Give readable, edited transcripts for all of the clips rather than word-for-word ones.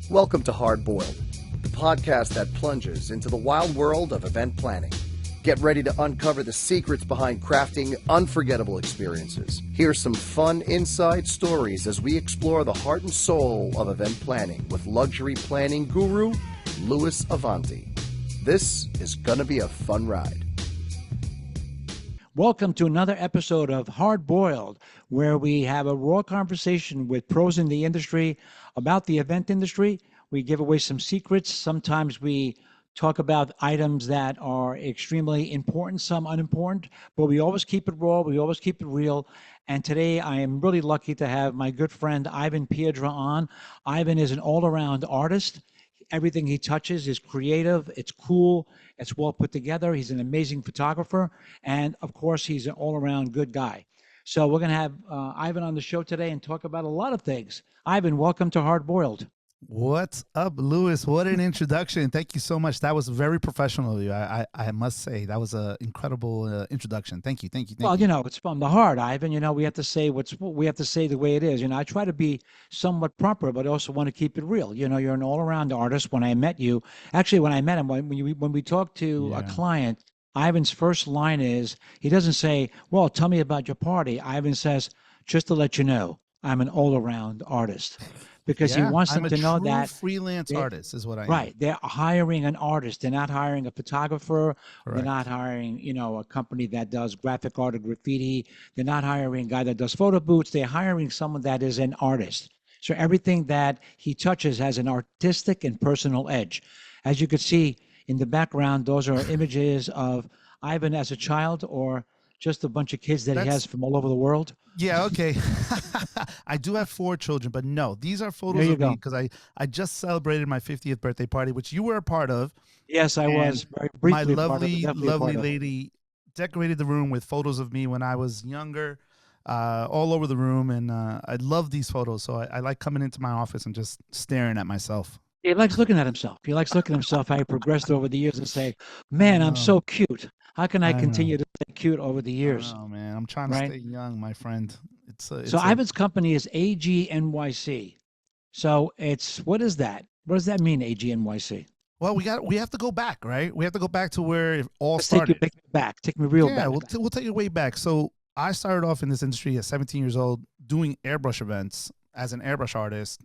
Welcome to Hard Boiled, the podcast that plunges into the wild world of event planning. Get ready to uncover the secrets behind crafting unforgettable experiences. Hear some fun inside stories as we explore the heart and soul of event planning with luxury planning guru, Louis Avanti. This is gonna be a fun ride. Welcome to another episode of Hard Boiled, where we have a raw conversation with pros in the industry about the event industry. We give away some secrets. Sometimes we talk about items that are extremely important, some unimportant, but we always keep it raw. We always keep it real. And today I am really lucky to have my good friend Ivan Piedra on. Ivan is an all-around artist. Everything he touches is creative, it's cool, it's well put together. He's an amazing photographer, and of course, he's an all-around good guy. So we're going to have Ivan on the show today and talk about a lot of things. Ivan, welcome to Hard Boiled. What's up, Louis? What an introduction. Thank you so much. That was very professional of you. I must say, that was an incredible introduction. Thank you. Well, it's from the heart, Ivan. We have to say we have to say the way it is. I try to be somewhat proper, but also want to keep it real. You're an all-around artist. When I met you, actually, when I met him, when we talked to a client, Ivan's first line is, he doesn't say, well, tell me about your party. Ivan says, just to let you know, I'm an all-around artist. Because he wants them to know that freelance artist is what I am. Right. They're hiring an artist. They're not hiring a photographer. Correct. They're not hiring, a company that does graphic art or graffiti. They're not hiring a guy that does photo booths. They're hiring someone that is an artist. So everything that he touches has an artistic and personal edge. As you could see in the background, those are images of Ivan as a child or just a bunch of kids that he has from all over the world. Yeah, okay. I do have 4 children, but no, these are photos of me because I just celebrated my 50th birthday party, which you were a part of. Yes, I was. Very briefly my lovely lady decorated the room with photos of me when I was younger, all over the room, and I love these photos, so I like coming into my office and just staring at myself. He likes looking at himself. He likes looking at himself, how he progressed over the years and say, man, I'm so cute. How can I continue to stay cute over the years? Oh, man, I'm trying to stay young, my friend. Ivan's company is AGNYC. So what is that? What does that mean, AGNYC? Well, we have to go back, right? We have to go back to where it all started. Take me real back. Yeah, we'll take you way back. So I started off in this industry at 17 years old doing airbrush events as an airbrush artist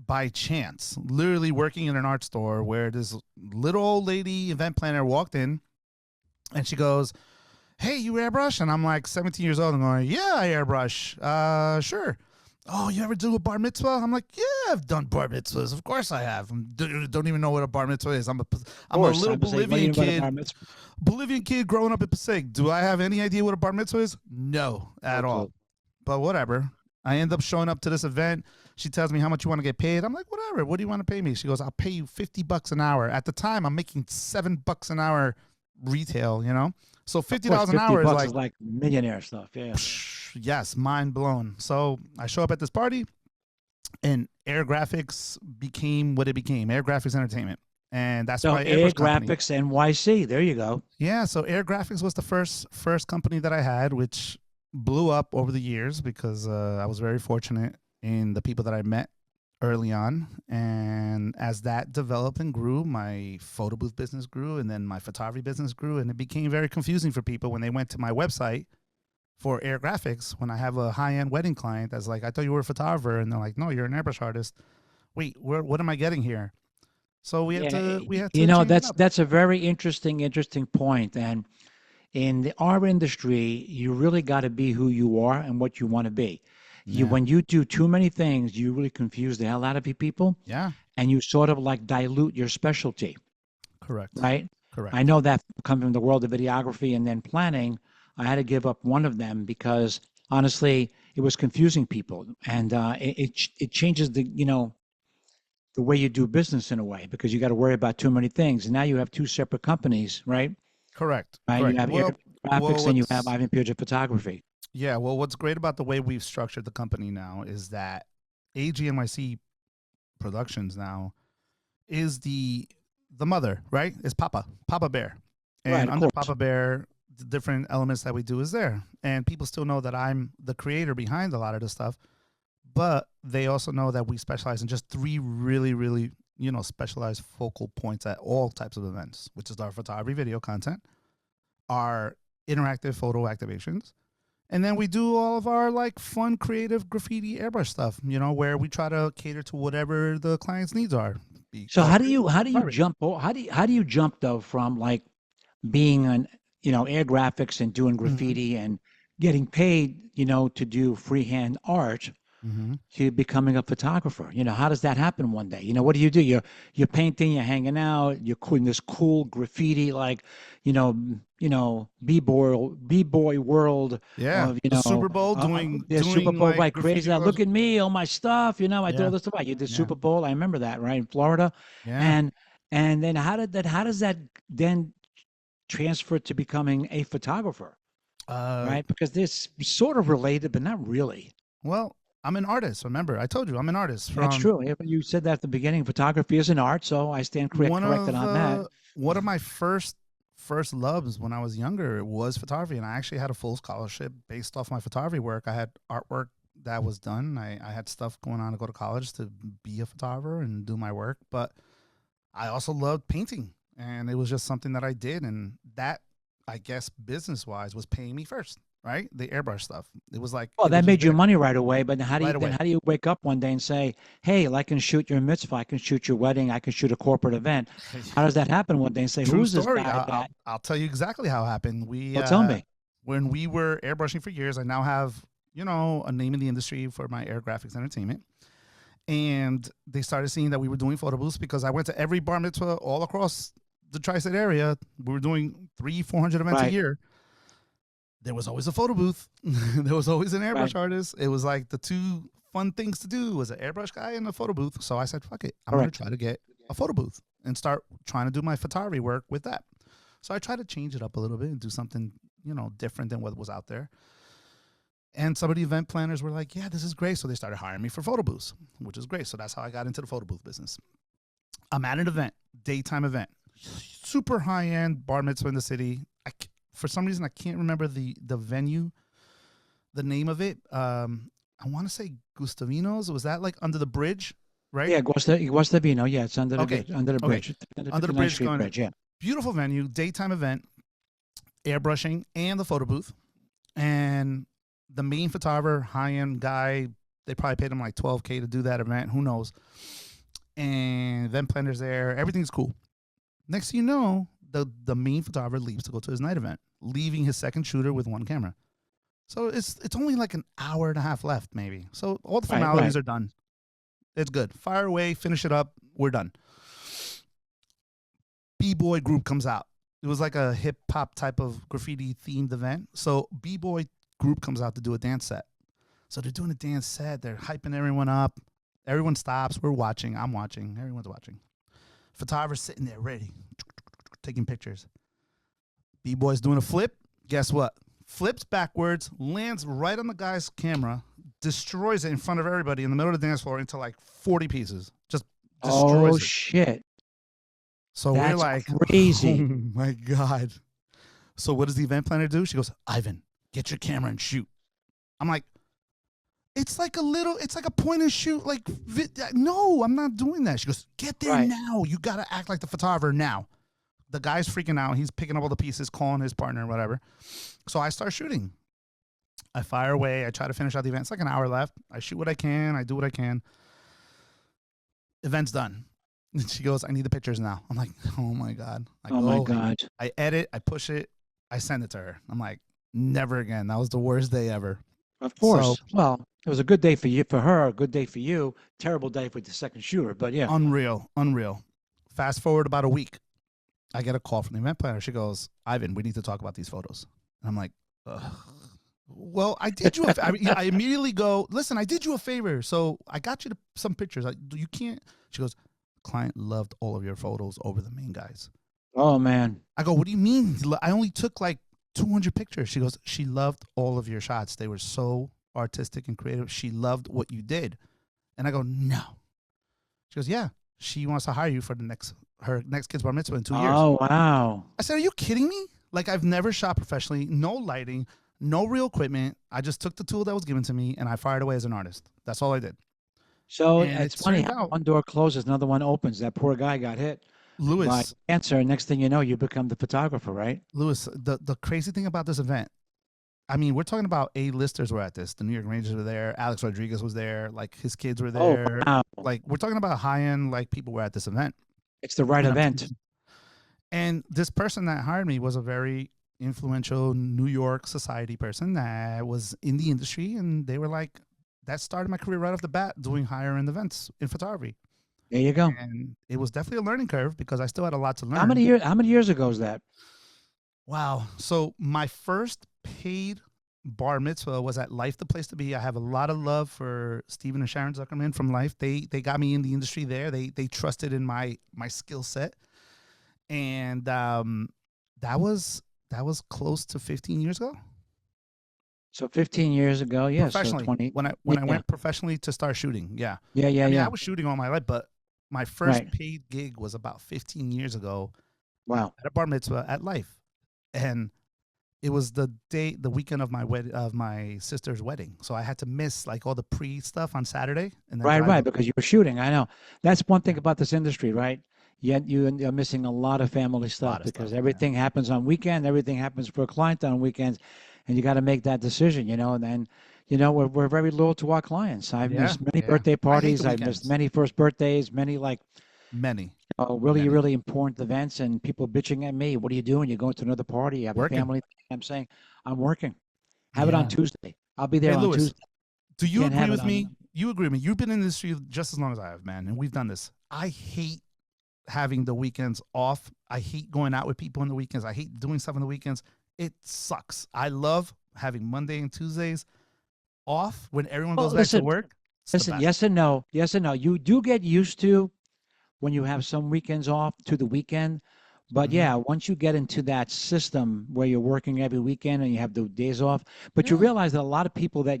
by chance, literally working in an art store where this little old lady event planner walked in and she goes, hey, you airbrush? And I'm like 17 years old. I'm going, yeah, I airbrush. Sure. Oh, you ever do a bar mitzvah? I'm like, yeah, I've done bar mitzvahs. Of course I have. Don't even know what a bar mitzvah is. I'm a little Bolivian kid growing up in Passaic. Do I have any idea what a bar mitzvah is? No, at all. But whatever. I end up showing up to this event. She tells me how much you want to get paid. I'm like, whatever. What do you want to pay me? She goes, I'll pay you $50 an hour. At the time, I'm making $7 an hour retail, So $50 an hour is like millionaire stuff. Yeah. Yes, mind blown. So I show up at this party, and Air Graphics became what it became. Air Graphics Entertainment. And that's why Air Graphics NYC. There you go. Yeah, so Air Graphics was the first company that I had, which blew up over the years because I was very fortunate in the people that I met early on. And as that developed and grew, my photo booth business grew, and then my photography business grew, and it became very confusing for people when they went to my website for Air Graphics. When I have a high-end wedding client that's like, I thought you were a photographer, and they're like, no, you're an airbrush artist. Wait, what am I getting here? So we had to that's a very interesting point. And in our industry, you really got to be who you are and what you want to be. When you do too many things, you really confuse the hell out of people. Yeah. And you sort of like dilute your specialty. Correct. Right? Correct. I know that coming from the world of videography and then planning, I had to give up one of them because honestly, it was confusing people. And it changes the way you do business in a way, because you got to worry about too many things. And now you have 2 separate companies, right? Correct. Right. Correct. You have Air Graphics and you have Ivan Piedra Photography. Yeah, well, what's great about the way we've structured the company now is that AGNYC Productions now is the mother, right? Is Papa Bear. And under Papa Bear, the different elements that we do is there. And people still know that I'm the creator behind a lot of the stuff. But they also know that we specialize in just 3 really, really, specialized focal points at all types of events, which is our photography, video content, our interactive photo activations, and then we do all of our like fun, creative graffiti airbrush stuff, where we try to cater to whatever the client's needs are. So how do you jump? How do you jump though from like being on air graphics and doing Mm-hmm. graffiti and getting paid to do freehand art Mm-hmm. to becoming a photographer? How does that happen one day? What do? You're painting, you're hanging out, you're in this cool graffiti like, b-boy world Yeah, of the Super Bowl doing the Super Bowl, like right? Crazy. graffiti. Like, look at me, all my stuff. I do all Yeah, this stuff. Right? You did yeah, Super Bowl. I remember that, right, in Florida, yeah. and then how does that then transfer to becoming a photographer, Uh, right? Because this sort of related, but not really. well, I'm an artist. Remember, I told you I'm an artist That's from true. You said that at the beginning. Photography is an art, so I stand one corrected of on that. uh, one of my first loves when I was younger was photography, and I actually had a full scholarship based off my photography work. I had artwork that was done. I had stuff going on to go to college to be a photographer and do my work, but I also loved painting, and it was just something that I did, and that, I guess, business wise, was paying me first. Right, the airbrush stuff. It was like Well, it was that just made you there money right away. But right away. how do you wake up one day and say, "Hey, I can shoot your mitzvah, I can shoot your wedding, I can shoot a corporate event"? How does that happen one day and say, True "Who's this story. guy I'll, I'll that?" I'll tell you exactly how it happened. Well, tell me. When we were airbrushing for years, I now have a name in the industry for my air graphics entertainment, and they started seeing that we were doing photo booths because I went to every bar mitzvah all across the tri-state area. We were doing 300-400 events a Right, year. There was always a photo booth. There was always an airbrush right, artist. It was like the two fun things to do was an airbrush guy and a photo booth. So I said, fuck it. I'm going to correct. try to get a photo booth and start trying to do my photography work with that. So I tried to change it up a little bit and do something, different than what was out there. And some of the event planners were like, yeah, this is great. So they started hiring me for photo booths, which is great. So that's how I got into the photo booth business. I'm at an event, daytime event, super high end bar mitzvah in the city. For some reason, I can't remember the venue, the name of it. I want to say Gustavino's. Was that like under the bridge, right? Yeah, Guastavino. Yeah, it's under the Okay, bridge, under the okay. bridge, under Under the 59th bridge Street going. Bridge. Yeah. Beautiful venue, daytime event, airbrushing, and the photo booth. And the main photographer, high end guy, they probably paid him like $12K to do that event. Who knows? And event planners there. Everything's cool. Next thing you know, the main photographer leaves to go to his night event, leaving his second shooter with one camera. So it's only like an hour and a half left, maybe. So all the Right, formalities right. are done. It's good. Fire away, finish it up. We're done. B-boy group comes out. It was like a hip hop type of graffiti themed event. So B-boy group comes out to do a dance set. So they're doing a dance set. They're hyping everyone up. Everyone stops. We're watching. I'm watching. Everyone's watching. Photographer's sitting there ready, taking pictures. B-boy's doing a flip. Guess what? Flips backwards, lands right on the guy's camera, destroys it in front of everybody in the middle of the dance floor into like 40 pieces. Just Oh destroys it. shit, So we're that's like, crazy. oh my God. So what does the event planner do? She goes, Ivan, get your camera and shoot. I'm like, it's like a point and shoot. Like, no, I'm not doing that. She goes, get there Right. now. You got to act like the photographer now. The guy's freaking out. He's picking up all the pieces, calling his partner, whatever. So I start shooting. I fire away. I try to finish out the event. It's like an hour left. I shoot what I can. I do what I can. Event's done. And she goes, I need the pictures now. I'm like, oh my God. I Oh my God. I edit, I push it, I send it to her. I'm like, never again. That was the worst day ever. Of course. So, Well, it was a good day for you, for her, a good day for you, terrible day for the second shooter, but yeah. unreal. Fast forward about a week. I get a call from the event planner. She goes, Ivan, we need to talk about these photos. And I'm like, ugh. Well, I did you I immediately go, listen, I did you a favor. So I got you some pictures. You can't. She goes, client loved all of your photos over the main guys. Oh man. I go, what do you mean? I only took like 200 pictures. She goes, she loved all of your shots. They were so artistic and creative. She loved what you did. And I go, no. She goes, yeah. She wants to hire you for her next kid's bar mitzvah in 2 years. Oh wow. I said, are you kidding me? Like, I've never shot professionally, no lighting, No real equipment. I just took the tool that was given to me and I fired away as an artist. That's all I did. So And it's it funny turned how out, one door closes, another one opens. That poor guy got hit by Lewis, cancer. And next thing you know, you become the photographer, right? The crazy thing about this event, I mean, we're talking about A-listers were at this. The New York Rangers were there. Alex Rodriguez was there. Like his kids were Oh, there. wow. Like we're talking about high-end like people were at this event. It's the right And I'm event. and this person that hired me was a very influential New York society person that was in the industry, and they were like, that started my career right off the bat doing higher end events in photography. There you go. And it was definitely a learning curve because I still had a lot to learn. How many years ago was that? Wow. So my first paid bar mitzvah was at Life, the place to be. I have a lot of love for Steven and Sharon Zuckerman from Life. They got me in the industry there. They trusted in my skill set, and that was close to 15 years ago. So 15 years ago, yeah. So Professionally, 20. when I went professionally to start shooting, yeah. Yeah, yeah, I mean, yeah. I was shooting all my life, but my first Right. paid gig was about 15 years ago Wow. at a bar mitzvah at Life, and it was the weekend of my sister's wedding. So I had to miss like all the pre stuff on Saturday, and then Right, drive right. up. Because you were shooting. I know. That's one thing about this industry, right? Yet you are missing a lot of family A stuff lot of because stuff. Yeah. everything happens on weekend. Everything happens for a client on weekends, and you got to make that decision, And then, we're very loyal to our clients. I've Yeah, missed many yeah. birthday I hate the parties. I've missed weekends. many first birthdays, many Many, really, many. really important events, and people bitching at me. What are you doing? You're going to another party. You have a Working. family. I'm saying, I'm working. Have it on Yeah. Tuesday. I'll be there Hey, on Louis, Tuesday. do you Can't agree have it with on. me? You agree with me? You've been in the industry just as long as I have, man, and we've done this. I hate having the weekends off. I hate going out with people on the weekends. I hate doing stuff on the weekends. It sucks. I love having Monday and Tuesdays off when everyone Well, goes back to listen, work. It's the listen. best. Yes and no. Yes and no. You do get used to when you have some weekends off to the weekend. But Hmm. yeah, once you get into that system where you're working every weekend and you have the days off, but you Yeah. realize that a lot of people that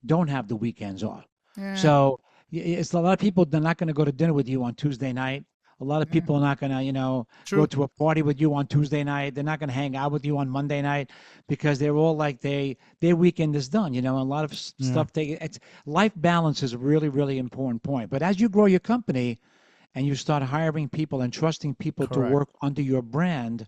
don't have the weekends off. Yeah. So it's a lot of people, they're not going to go to dinner with you on Tuesday night. A lot of Yeah. people are not going to, go True. to a party with you on Tuesday night. They're not going to hang out with you on Monday night because they're all like their weekend is done. A lot of Yeah. stuff it's life balance is a really, really important point. But as you grow your company, and you start hiring people and trusting people to Correct. work under your brand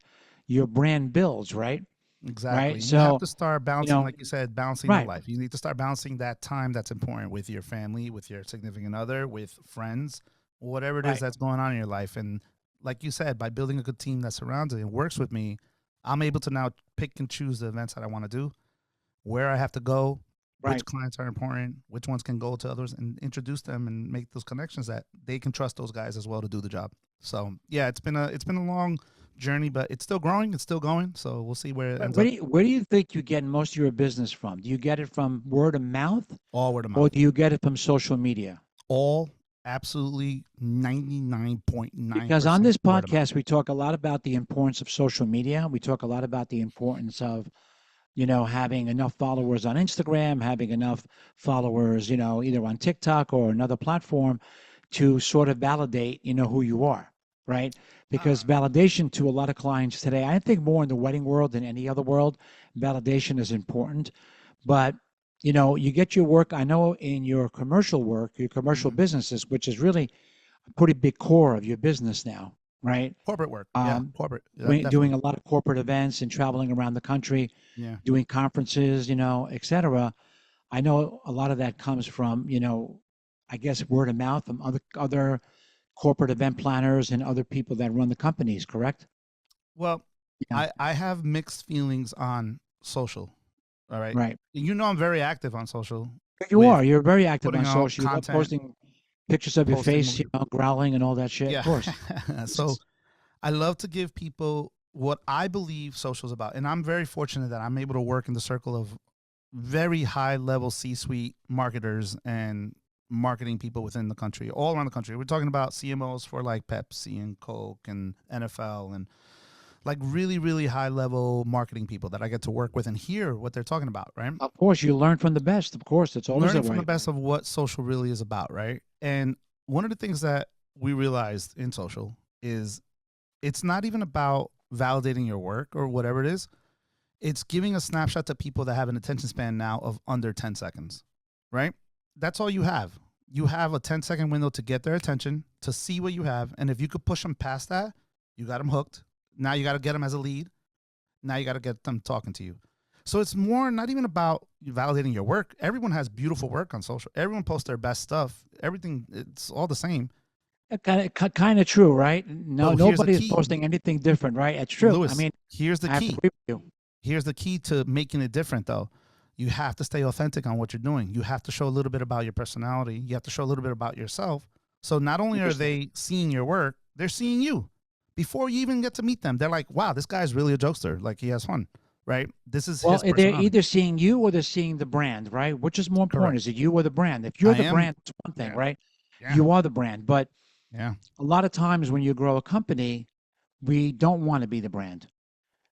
builds, right? Exactly. Right. You have So, to start you balancing, know, like you said, balancing the right, life. You need to start balancing that time that's important with your family, with your significant other, with friends, whatever it is right. that's going on in your life. And like you said, by building a good team that surrounds it and works with me, I'm able to now pick and choose the events that I want to do, where I have to go, which Right. clients are important, which ones can go to others, and introduce them and make those connections that they can trust those guys as well to do the job. So yeah, it's been a long journey, but it's still growing, it's still going. So we'll see where it ends up. Where do you think you get most of your business from? Do you get it from word of mouth All word of or mouth. do you get it from social media? All absolutely 99.9% Because on this word of mouth. podcast, we talk a lot about the importance of social media. We talk a lot about the importance of having enough followers on Instagram, having enough followers, either on TikTok or another platform to sort of validate, who you are, right? Because Uh, validation to a lot of clients today, I think more in the wedding world than any other world, validation is important. But, you get your work, I know in your commercial work, your commercial mhm. businesses, which is really a pretty big core of your business now, right? Corporate work. Yeah, Um, corporate. Yeah, doing definitely. a lot of corporate events and traveling around the country Yeah. doing conferences, et cetera. I know a lot of that comes from, I guess word of mouth from other corporate event planners and other people that run the companies, correct? Well, Yeah, I have mixed feelings on social. All right. right. You know I'm very active on social You with are. You're very active putting on out social. You love content, posting pictures of your posting face, more. growling and all that shit. Of Yeah. course. So I love to give people what I believe social is about. And I'm very fortunate that I'm able to work in the circle of very high level C-suite marketers and marketing people within the country, all around the country. We're talking about CMOs for like Pepsi and Coke and NFL and like really, really high level marketing people that I get to work with and hear what they're talking about, right? Of course, you learn from the best. Of course, it's always the Learning from the right best way. of what social really is about, right? And one of the things that we realized in social is it's not even about validating your work or whatever it is. It's giving a snapshot to people that have an attention span now of under 10 seconds, right? That's all you have. You have a 10-second window to get their attention, to see what you have. And if you could push them past that, you got them hooked. Now you got to get them as a lead. Now you got to get them talking to you. So it's more not even about validating your work. Everyone has beautiful work on social. Everyone posts their best stuff. Everything, it's all the same. Kind of true, right? No, But here's the nobody's key. posting anything different, right? It's true. Louis, I mean, here's the I have to key. agree with you. Here's the key to making it different, though. You have to stay authentic on what you're doing. You have to show a little bit about your personality. You have to show a little bit about yourself. So not only are they seeing your work, they're seeing you. Before you even get to meet them, they're like, wow, this guy's really a jokester. Like, he has fun, right? This is his They're personality. either seeing you or they're seeing the brand, right? Which is more important? Correct. Is it you or the brand? If you're I the am- brand, it's one thing, yeah. right? Yeah. You are the brand. But Yeah, a lot of times when you grow a company, we don't want to be the brand.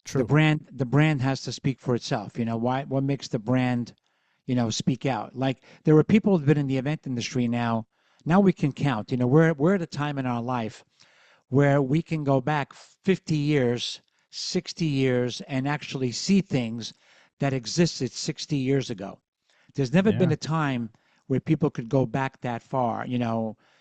true. The brand has to speak for itself. You know, what makes the brand, speak out? Like, there are people who've been in the event industry now. Now we can count. You know, we're at a time in our life where we can go back 50 years, 60 years, and actually see things that existed 60 years ago. There's never been Yeah. a time where people could go back that far,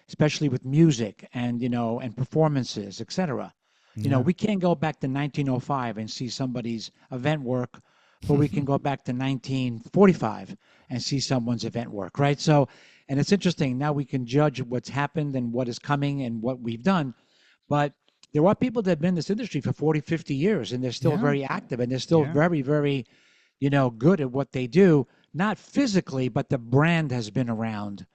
especially with music and, and performances, etc. Yeah. We can't go back to 1905 and see somebody's event work, but we can go back to 1945 and see someone's event work, right? So, and it's interesting. Now we can judge what's happened and what is coming and what we've done. But there are people that have been in this industry for 40, 50 years, and they're still Yeah. very active, and they're still Yeah. very, very, good at what they do. Not physically, but the brand has been around.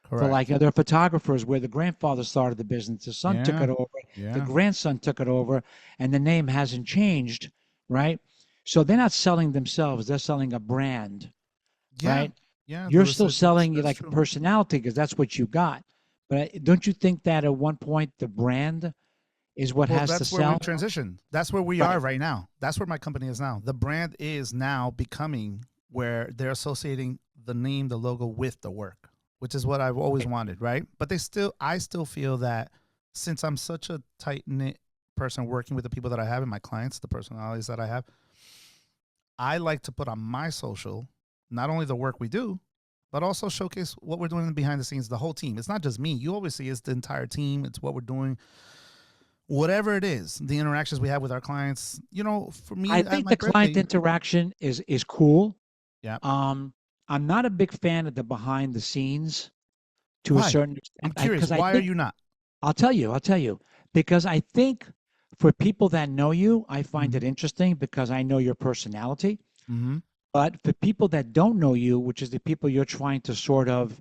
Correct. For like other photographers, where the grandfather started the business, the son took Yeah. it over, Yeah. the grandson took it over, and the name hasn't changed, right? So they're not selling themselves; they're selling a brand, Yeah. right? Yeah. You're Louis, still that's selling true. like a personality because that's what you got. But don't you think that at one point the brand is what Well, has to that's where sell? we transitioned. That's where we Right. are right now. That's where my company is now. The brand is now becoming where they're associating the name, the logo with the work, which is what I've always wanted, right? But I still feel that since I'm such a tight knit person working with the people that I have and my clients, the personalities that I have, I like to put on my social not only the work we do, but also showcase what we're doing behind the scenes, the whole team. It's not just me. You always see it's the entire team. It's what we're doing. Whatever it is, the interactions we have with our clients, for me, I at think my the client birthday- interaction is cool. Yeah. I'm not a big fan of the behind the scenes to a Why? certain I'm extent. curious. 'Cause I Why are think- you not? I'll tell you, because I think for people that know you, I find it interesting because I know your personality. Mm-hmm. But for people that don't know you, which is the people you're trying to sort of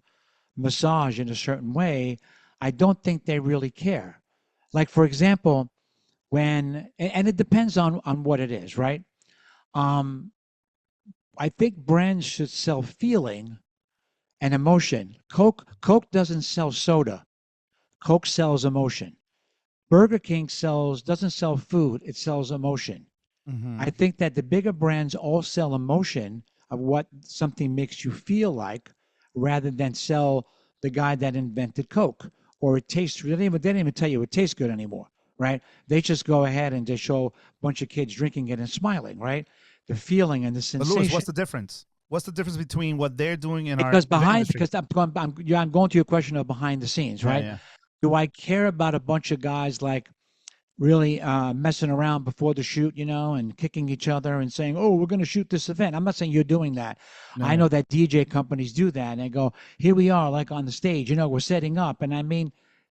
massage in a certain way, I don't think they really care. Like, for example, and it depends on what it is, right? Um, I think brands should sell feeling and emotion. Coke doesn't sell soda. Coke sells emotion. Burger King doesn't sell food, it sells emotion. Mm-hmm. I think that the bigger brands all sell emotion of what something makes you feel like, rather than sell the guy that invented Coke, or it tastes. They didn't even tell you it tastes good anymore, right? They just go ahead and just show a bunch of kids drinking it and smiling, right? The feeling and the But sensation. Louis, what's the difference? What's the difference between what they're doing in Because our event industry? because I'm going to your question of behind the scenes, right? Yeah. Do I care about a bunch of guys like really messing around before the shoot, and kicking each other and saying, "Oh, we're going to shoot this event"? I'm not saying you're doing that. No, I know that DJ companies do that, and they go, "Here we are, like on the stage, we're setting up." And I mean,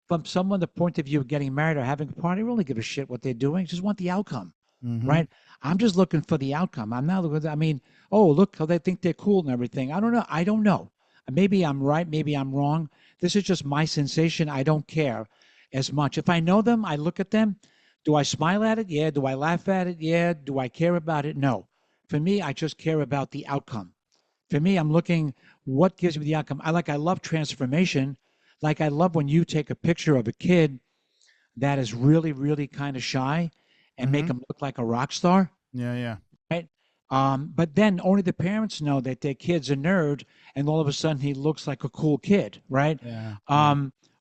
from someone the point of view of getting married or having a party, I really give a shit what they're doing. Just want the outcome, Mhm. right? I'm just looking for the outcome. I'm not looking. I mean, oh, look how they think they're cool and everything. I don't know. I don't know. Maybe I'm right. Maybe I'm wrong. This is just my sensation. I don't care as much. If I know them, I look at them. Do I smile at it? Yeah. Do I laugh at it? Yeah. Do I care about it? No. For me, I just care about the outcome. For me, I'm looking what gives me the outcome. I love transformation. Like I love when you take a picture of a kid that is really, really kind of shy and make Mhm. him look like a rock star, Yeah. right? But then only the parents know that their kid's a nerd, and all of a sudden he looks like a cool kid, right? Yeah.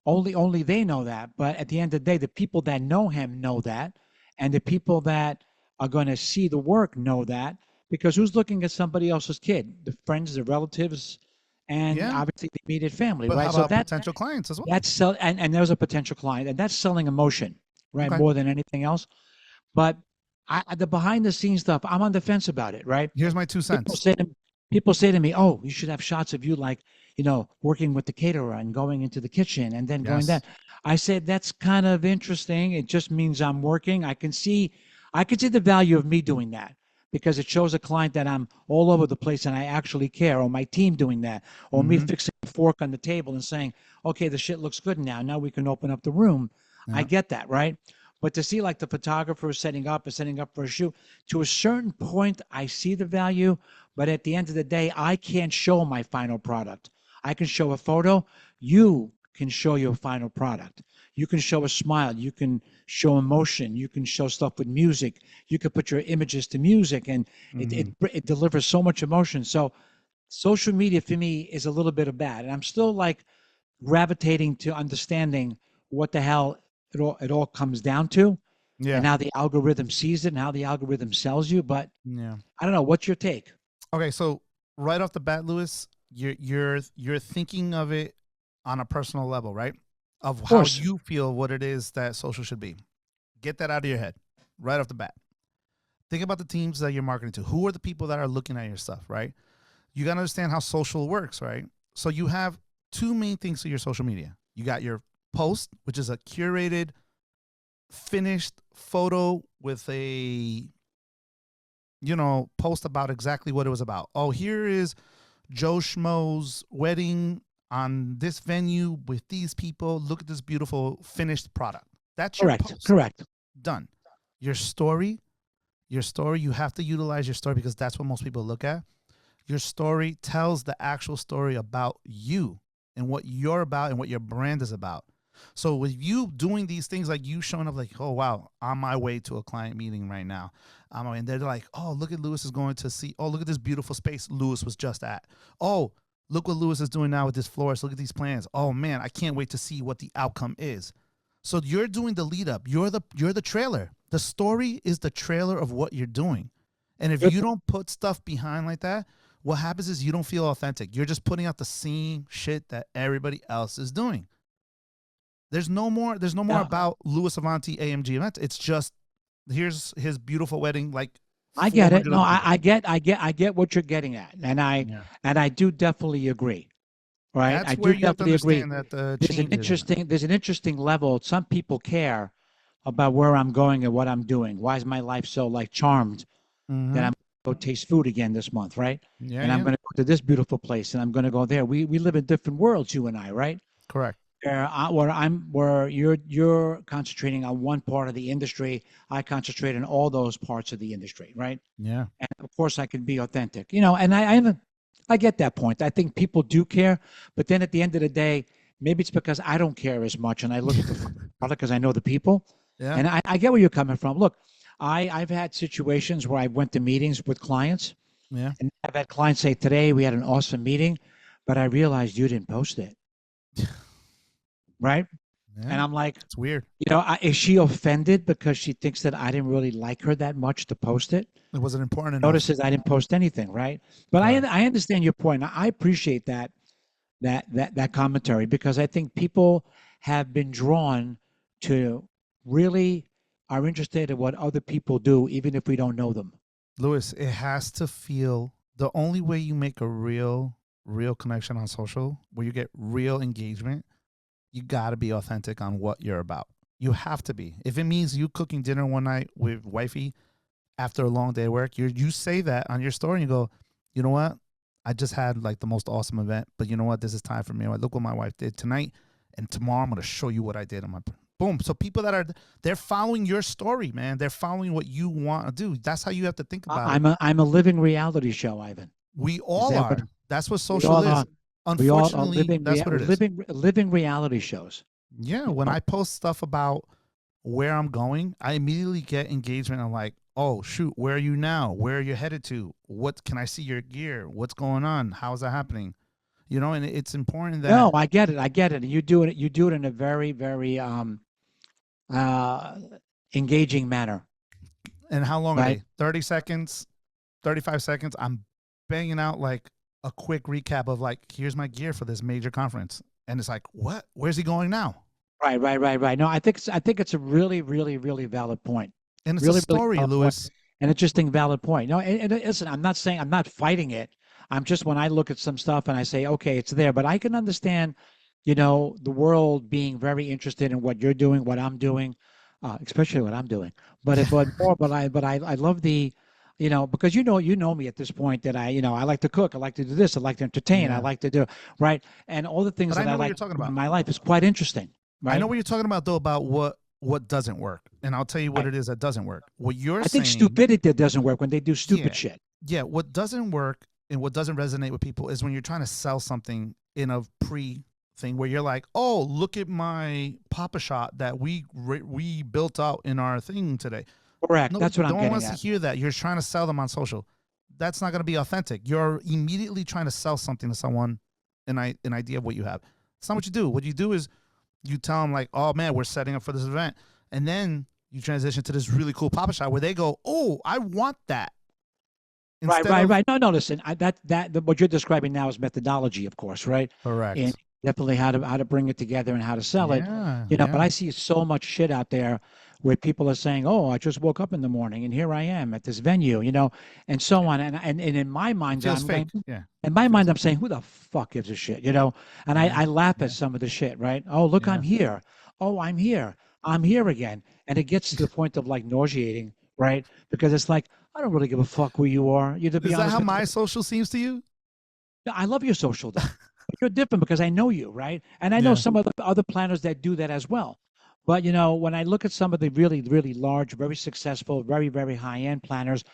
Only they know that. But at the end of the day, the people that know him know that, and the people that are going to see the work know that, because who's looking at somebody else's kid? The friends, the relatives, and Yeah. obviously the immediate family, But right? how So about potential clients as well? that's sell, and there's a potential client, and that's selling emotion, right? Okay. More than anything else. But the behind the scenes stuff, I'm on the fence about it, right? Here's my 2 People cents. say to people say to me, "Oh, you should have shots of you like, working with the caterer and going into the kitchen and then going Yes. that." I said, "That's kind of interesting. It just means I'm working. I can see the value of me doing that because it shows a client that I'm all over the place and I actually care, or my team doing that, or me Mm-hmm. fixing a fork on the table and saying, "Okay, the shit looks good now. Now we can open up the room." I Yeah. get that, right? But to see like the photographer setting up for a shoot, to a certain point, I see the value. But at the end of the day, I can't show my final product. I can show a photo. You can show your final product. You can show a smile. You can show emotion. You can show stuff with music. You can put your images to music, and Mm-hmm. it delivers so much emotion. So social media for me is a little bit of bad, and I'm still like gravitating to understanding what the hell it all comes down to, and Yeah. how the algorithm sees it and how the algorithm sells you. But Yeah. I don't know. What's your take? Okay, so right off the bat, Lewis, you're thinking of it on a personal level, right? Of Of how course. you feel what it is that social should be. Get that out of your head right off the bat. Think about the teams that you're marketing to. Who are the people that are looking at your stuff, right? You got to understand how social works, right? So you have two main things to your social media. You got your post, which is a curated, finished photo with a post about exactly what it was about. Oh, here is Joe Schmo's wedding on this venue with these people. Look at this beautiful finished product. That's your Correct. post. Correct. Done. Your story, you have to utilize your story because that's what most people look at. Your story tells the actual story about you and what you're about and what your brand is about. So with you doing these things, like you showing up like, oh, wow, on my way to a client meeting right now. And they're like, oh, look at Lewis is going to see. Oh, look at this beautiful space Lewis was just at. Oh, look what Lewis is doing now with this florist. Look at these plans. Oh, man, I can't wait to see what the outcome is. So you're doing the lead up. You're the trailer. The story is the trailer of what you're doing. And if Good. you don't put stuff behind like that, what happens is you don't feel authentic. You're just putting out the same shit that everybody else is doing. There's no more Yeah. about Louis Avanti AMG events. It's just here's his beautiful wedding, like I get it. 400 No, other people. I get what you're getting at, Yeah. and I do definitely agree. Right, That's I where do you have to definitely agree. understand that the change is. There's an interesting level. Some people care about where I'm going and what I'm doing. Why is my life so like charmed that Mm-hmm. I'm going to go taste food again this month, right? Yeah, And I'm yeah. going to go to this beautiful place, and I'm going to go there. We live in different worlds, you and I, right? Correct. Where you're concentrating on one part of the industry, I concentrate on all those parts of the industry, right? Yeah. And of course, I can be authentic, and I get that point. I think people do care, but then at the end of the day, maybe it's because I don't care as much, and I look at the product because I know the people, Yeah. and I get where you're coming from. Look, I've had situations where I went to meetings with clients, Yeah. and I've had clients say, "Today we had an awesome meeting, but I realized you didn't post it," right? Yeah. And I'm like, It's weird. is she offended because she thinks that I didn't really like her that much to post it? It wasn't important enough. Notices I didn't post anything, right? But Correct. I understand your point. I appreciate that commentary because I think people have been drawn to really are interested in what other people do, even if we don't know them. Lewis, it has to feel the only way you make a real connection on social, where you get real engagement, you got to be authentic on what you're about. You have to be. If it means you cooking dinner one night with wifey after a long day of work, you say that on your story and you go, you know what? I just had like the most awesome event, but you know what? This is time for me. Like, look what my wife did tonight, and tomorrow I'm going to show you what I did on my boom. So people they're following your story, man. They're following what you want to do. That's how you have to think about it. I'm a living reality show, Ivan. We all that are. what- That's what We social all is. are. We all are Unfortunately, that's what it is. living reality shows. Yeah, when I post stuff about where I'm going, I immediately get engagement. I'm like, oh shoot, where are you now? Where are you headed to? What can I see your gear? What's going on? How's that happening? And it's important that No, I get it. I get it. And you do it. You do it in a very, very uh, engaging manner, and how long are right? they? 30 seconds, 35 seconds, I'm banging out like a quick recap of like, here's my gear for this major conference. And it's like, what? Where's he going now? Right. No, I think it's a really, really, really valid point. And it's a Really, really story, valid point. Lewis. An interesting, valid point. No, and listen, I'm not saying I'm not fighting it. I'm just when I look at some stuff and I say, okay, it's there, but I can understand, the world being very interested in what you're doing, what I'm doing, especially what I'm doing. But I love because you know me at this point that I like to cook, I like to do this, I like to entertain, I Yeah. like to do right, and all the things But I that I know what you're like talking in about. my life is quite interesting, I know right? what you're talking about, though, about what doesn't work. And I'll tell you what Right. it is that doesn't work. What you're I think saying, stupidity doesn't work when they do stupid yeah, shit. yeah, what doesn't work and what doesn't resonate with people is when you're trying to sell something in a pre thing where you're like, oh, look at my Papa Shot that we built out in our thing today. Correct. Nobody, That's what no I'm one getting wants to at. hear that. You're trying to sell them on social. That's not going to be authentic. You're immediately trying to sell something to someone, an idea of what you have. It's not what you do. What you do is you tell them like, oh man, we're setting up for this event. And then you transition to this really cool Papa Shot where they go, oh, I want that. Right, Instead right, of right. No, listen, what you're describing now is methodology, of course, right? And correct. definitely how to bring it together and how to sell it. Yeah, But yeah. I see so much shit out there where people are saying, "Oh, I just woke up in the morning and here I am at this venue," and so on. And in my It mind, feels I'm going, fake. Yeah. in It my feels mind, I'm saying, "Who the fuck gives a shit?" And I, yeah, I laugh at yeah, some of the shit, right? Oh, look, I'm yeah. here. Oh, I'm here. I'm here again. And it gets to the point of like nauseating, right? Because it's like, I don't really give a fuck who you are. To be Is that honest how with you, my social seems to you? yeah, I love your social though. But you're different because I know you, right? And I know Yeah. some of the other planners that do that as well. But when I look at some of the really, really large, very successful, very, very high-end planners,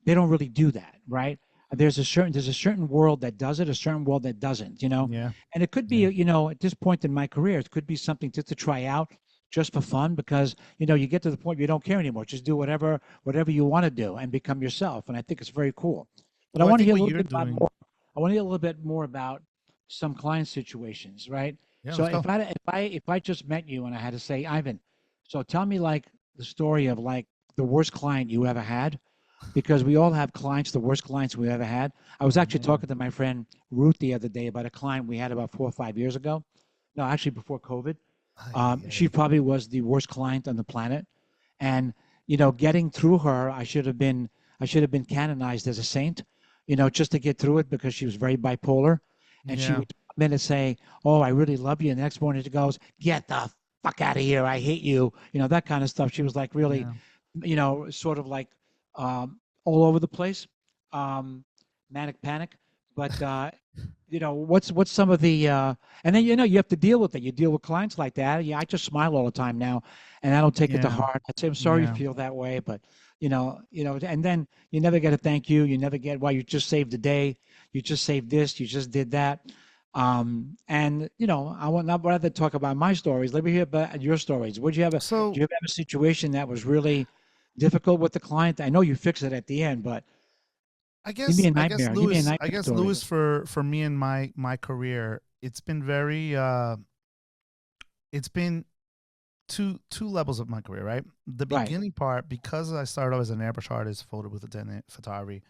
they don't really do that, right? There's a certain world that does it, a certain world that doesn't. Yeah. And it could be, Yeah. at this point in my career, it could be something just to try out just for fun because you get to the point where you don't care anymore. Just do whatever you want to do and become yourself. And I think it's very cool. But I Well, I want to think hear a what little you're bit about doing. more. I want to hear a little bit more about some client situations, right? Yeah, So let's if go. I if I just met you and I had to say, Ivan, so tell me like the story of like the worst client you ever had, because we all have clients, the worst clients we ever had. I was actually Yeah. talking to my friend Ruth the other day about a client we had about 4 or 5 years ago. No, actually before COVID. Ay, ay, She ay. probably was the worst client on the planet, and getting through her, I should have been canonized as a saint, just to get through it because she was very bipolar, and she Yeah. would come in and say, "Oh, I really love you," and the next morning she goes, "Get the fuck out of here! I hate you," that kind of stuff. She was like really, Yeah. sort of like all over the place, um, manic panic. But what's some of the and then you have to deal with it. You deal with clients like that. Yeah, I just smile all the time now, and I don't take it to Yeah. heart. I say I'm sorry you Yeah. feel that way, but and then you never get a thank you. You never get, well, you just saved the day. You just saved this. You just did that. And I would not rather talk about my stories. Let me hear about your stories. Do So you ever have a situation that was really difficult with the client? I know you fix it at the end, but give me a nightmare. Give me a I nightmare guess story. Lewis, for me and my career, it's been very it's been two levels of my career, right? The Right. beginning part, because I started out as an airbrush artist, photo with attendant photography,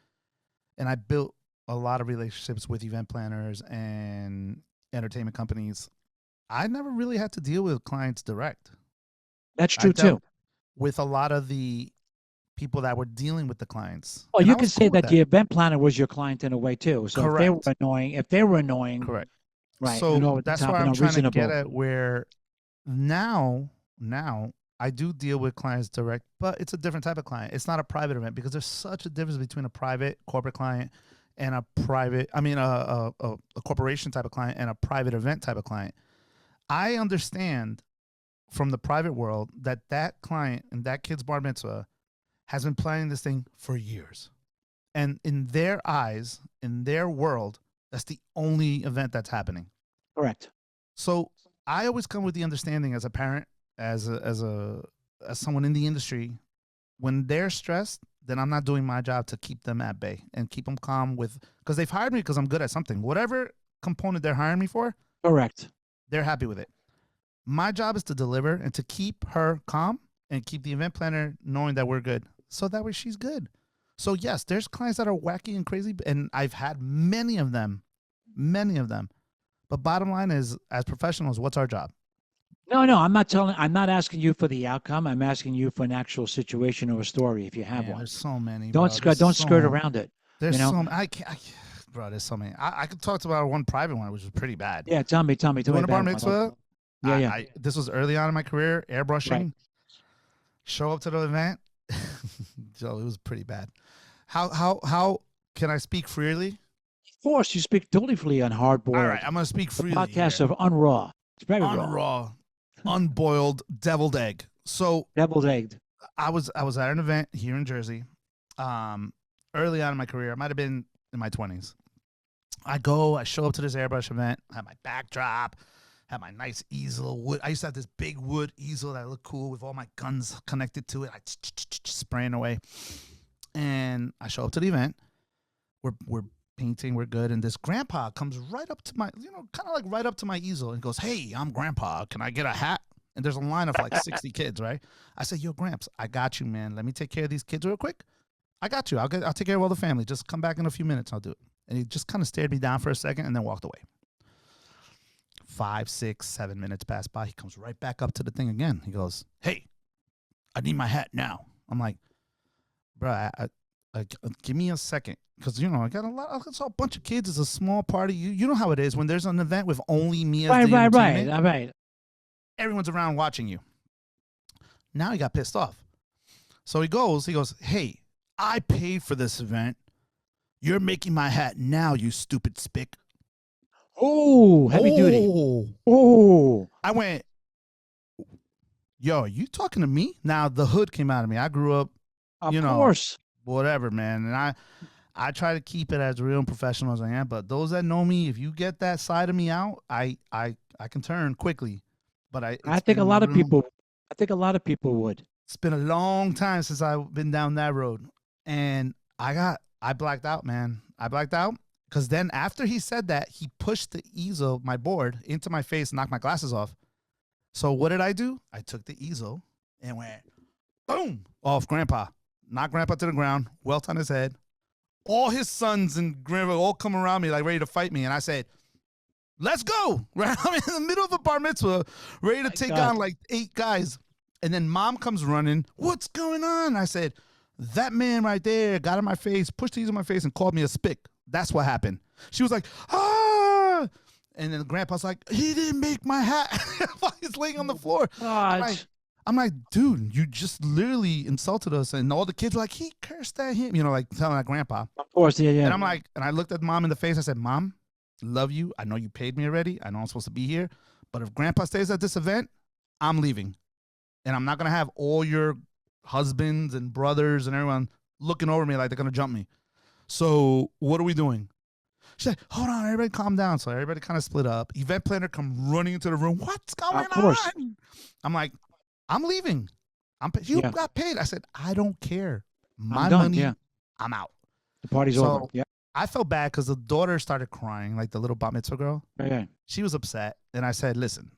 and I built a lot of relationships with event planners and entertainment companies. I never really had to deal with clients direct. That's I true too. dealt with a lot of the people that were dealing with the clients, Well, and you I can was say cool with that that. the event planner was your client in a way too. So Correct. if they were annoying, Correct. right, and So over the that's top where and I'm trying to get unreasonable. at. Where now I do deal with clients direct, but it's a different type of client. It's not a private event because there's such a difference between a private corporate client and a private, I mean, a corporation type of client and a private event type of client. I understand from the private world that that client and that kid's bar mitzvah has been planning this thing for years. And in their eyes, in their world, that's the only event that's happening. Correct. So I always come with the understanding as a parent, as someone in the industry, when they're stressed, then I'm not doing my job to keep them at bay and keep them calm with, because they've hired me because I'm good at something. Whatever component they're hiring me for, Correct. they're happy with it. My job is to deliver and to keep her calm and keep the event planner knowing that we're good. So that way she's good. So yes, there's clients that are wacky and crazy, and I've had many of them, many of them. But bottom line is, as professionals, what's our job? No, I'm not asking you for the outcome. I'm asking you for an actual situation or a story if you have Man, one. there's so many, Don't bro. There's skirt so around it. there's You know? so I can't, bro. There's so many. I could talk about one private one, which was pretty bad. Yeah, tell me Doing a bar about one. mitzvah. Yeah, yeah. This was early on in my career, Right. airbrushing. Show up to the event. Joe, it was pretty bad. How can I speak freely? Of course, you speak totally freely on Hard All right, Boiled, I'm gonna speak the freely podcast here. of Unraw. It's very On raw. raw, unboiled, deviled egg. So Deviled egged. I was at an event here in Jersey, early on in my career. I might have been in my 20s. I show up to this airbrush event, I have my backdrop, have my nice easel, wood. I used to have this big wood easel that looked cool with all my guns connected to it. I spraying away. And I show up to the event. We're painting, we're good. And this grandpa comes right up to my, kind of like right up to my easel and goes, "Hey, I'm grandpa. Can I get a hat?" And there's a line of like 60 kids, right? I said, "Yo, Gramps, I got you, man. Let me take care of these kids real quick. I got you. I'll take care of all the family. Just come back in a few minutes. I'll do it." And he just kind of stared me down for a second and then walked away. 5, 6, 7 minutes passed by. He comes right back up to the thing again. He goes, "Hey, I need my hat now." I'm like, "Bro, give me a second, because I got I saw a bunch of kids. It's a small party. You know how it is when there's an event with only me as the entertainment. Right. Everyone's around watching you." Now he got pissed off. So he goes, "Hey, I paid for this event. You're making my hat now, you stupid spick." Oh, heavy duty. Oh. I went, "Yo, are you talking to me?" Now the hood came out of me. I grew up, Of course. whatever, man. And I try to keep it as real and professional as I am. But those that know me, if you get that side of me out, I can turn quickly. But I think a lot of people would. It's been a long time since I've been down that road. And I blacked out, man. I blacked out because then after he said that, he pushed the easel, my board, into my face and knocked my glasses off. So what did I do? I took the easel and went, boom, off Grandpa. Knocked Grandpa to the ground, welt on his head. All his sons and grandpa all come around me like ready to fight me. And I said, "Let's go." Right? I'm in the middle of a bar mitzvah, ready to take on like 8 guys. And then Mom comes running. "What's going on?" I said, "That man right there got in my face, pushed the easel in my face, and called me a spick. That's what happened." She was like, "Ah!" And then Grandpa's like, "He didn't make my hat." While he's laying on the floor. I'm like, "Dude, you just literally insulted us." And all the kids were like, "He cursed at him," like telling that Grandpa. Of course, yeah. And I'm like, and I looked at Mom in the face. I said, "Mom, love you. I know you paid me already. I know I'm supposed to be here. But if Grandpa stays at this event, I'm leaving. And I'm not going to have all your husbands and brothers and everyone looking over me like they're going to jump me. So what are we doing?" She said, "Hold on, everybody calm down." So everybody kind of split up. Event planner come running into the room. "What's going on?" I'm like, "I'm leaving. You got paid." I said, "I don't care. My money, I'm out." The party's over. Yeah. I felt bad because the daughter started crying, like the little bat mitzvah girl. Right. She was upset. And I said, "Listen,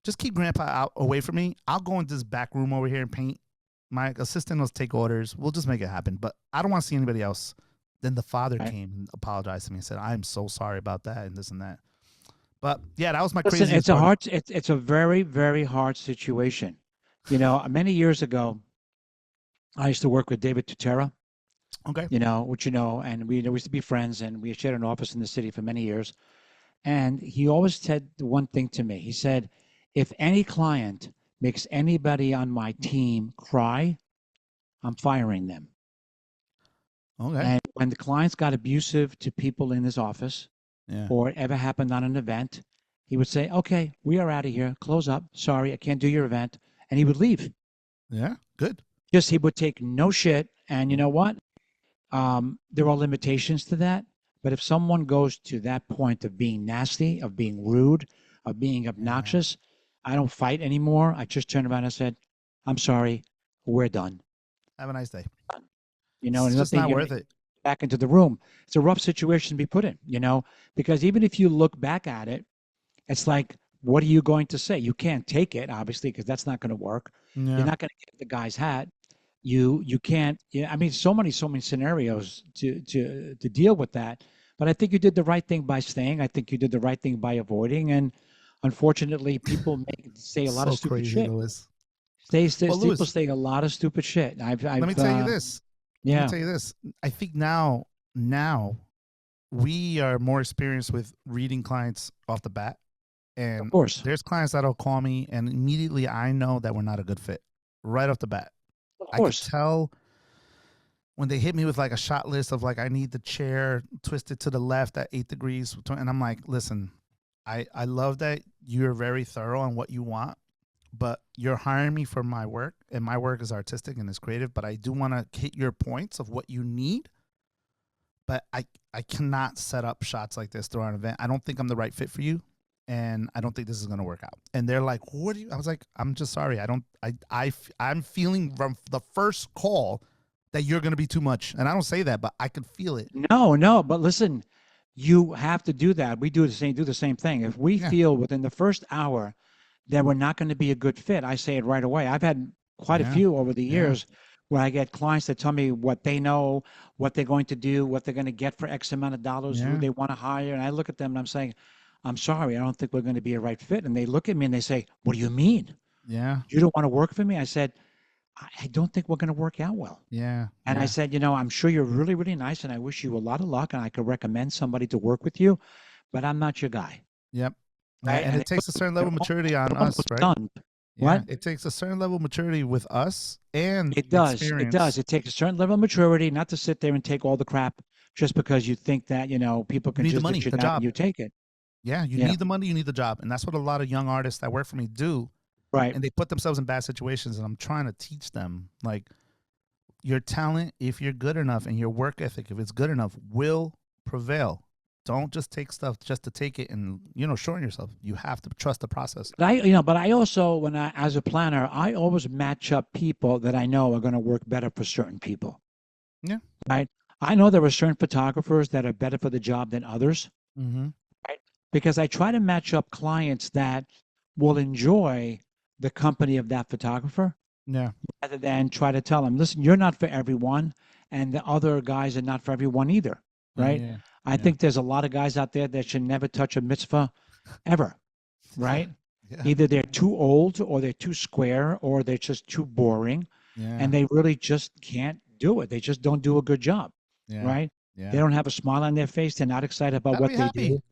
just keep Grandpa out away from me. I'll go into this back room over here and paint. My assistant will take orders. We'll just make it happen. But I don't want to see anybody else." Then the father came and apologized to me and said, "I'm so sorry about that," and this and that. But yeah, that was my crazy. It's a very, very hard situation. Many years ago, I used to work with David Tutera. Okay. Which and we used to be friends, and we shared an office in the city for many years. And he always said one thing to me. He said, "If any client makes anybody on my team cry, I'm firing them." Okay. And when the clients got abusive to people in his office, or it ever happened on an event, he would say, "Okay, we are out of here. Close up. Sorry, I can't do your event." And he would leave. Yeah, good. He would take no shit. And you know what? There are limitations to that. But if someone goes to that point of being nasty, of being rude, of being obnoxious, I don't fight anymore. I just turned around and said, "I'm sorry, we're done. Have a nice day." It's just not worth it. Back into the room. It's a rough situation to be put in, because even if you look back at it, it's like, what are you going to say? You can't take it, obviously, because that's not going to work. Yeah. You're not going to get the guy's hat. you can't. Yeah, I mean, so many scenarios to deal with that. But I think you did the right thing by staying. I think you did the right thing by avoiding. And unfortunately, people say a lot of So stupid crazy, shit. Lewis. Well, People Lewis, say a lot of stupid shit. let me tell you this. Let me Yeah, tell you this. I think now we are more experienced with reading clients off the bat. of And course, there's clients that'll call me and immediately I know that we're not a good fit right off the bat. of I could course. tell when they hit me with like a shot list of like, I need the chair twisted to the left at 8 degrees. And I'm like, listen, I love that you're very thorough on what you want, but you're hiring me for my work, and my work is artistic and is creative, but I do want to hit your points of what you need. But I cannot set up shots like this throughout an event. I don't think I'm the right fit for you, and I don't think this is going to work out. And they're like, what do you, I was like, I'm just sorry. I'm feeling from the first call that you're going to be too much. And I don't say that, but I could feel it. No, no, but listen, you have to do that. We do the same thing. If we Yeah. feel within the first hour that we're not going to be a good fit, I say it right away. I've had quite a Yeah. few over the Yeah. years where I get clients that tell me what they know, what they're going to do, what they're going to get for X amount of dollars, who Yeah. they want to hire. And I look at them and I'm saying, I'm sorry, I don't think we're going to be a right fit. And they look at me and they say, what do you mean? Yeah. You don't want to work for me? I said, I don't think we're going to work out well. Yeah. And I Yeah. said, I'm sure you're really, really nice, and I wish you a lot of luck, and I could recommend somebody to work with you, but I'm not your guy, Yep. Yeah. right? And And it takes a certain level of maturity on they're us, almost right? stunned. Yeah. What? It takes a certain level of maturity with us and It does. It does. experience. It takes a certain level of maturity not to sit there and take all the crap just because you think that, people You can need the just money, dish it the out and job. you take it. Yeah. You Yeah, need the money, you need the job. And that's what a lot of young artists that work for me do. right. And they put themselves in bad situations. And I'm trying to teach them, like, your talent, if you're good enough, and your work ethic, if it's good enough, will prevail. Don't just take stuff just to take it and, shorten yourself. You have to trust the process. But I also, as a planner, I always match up people that I know are going to work better for certain people, Yeah. right? I know there are certain photographers that are better for the job than others. Mm-hmm. Right? Because I try to match up clients that will enjoy the company of that photographer Yeah. rather than try to tell them, listen, you're not for everyone, and the other guys are not for everyone either, Yeah. right? Yeah. I Yeah. think there's a lot of guys out there that should never touch a mitzvah ever, right? Yeah. Either they're too old or they're too square or they're just too boring Yeah. and they really just can't do it. They just don't do a good job, Yeah. right? They Yeah. don't have a smile on their face. They're not excited about Gotta what be they happy. do.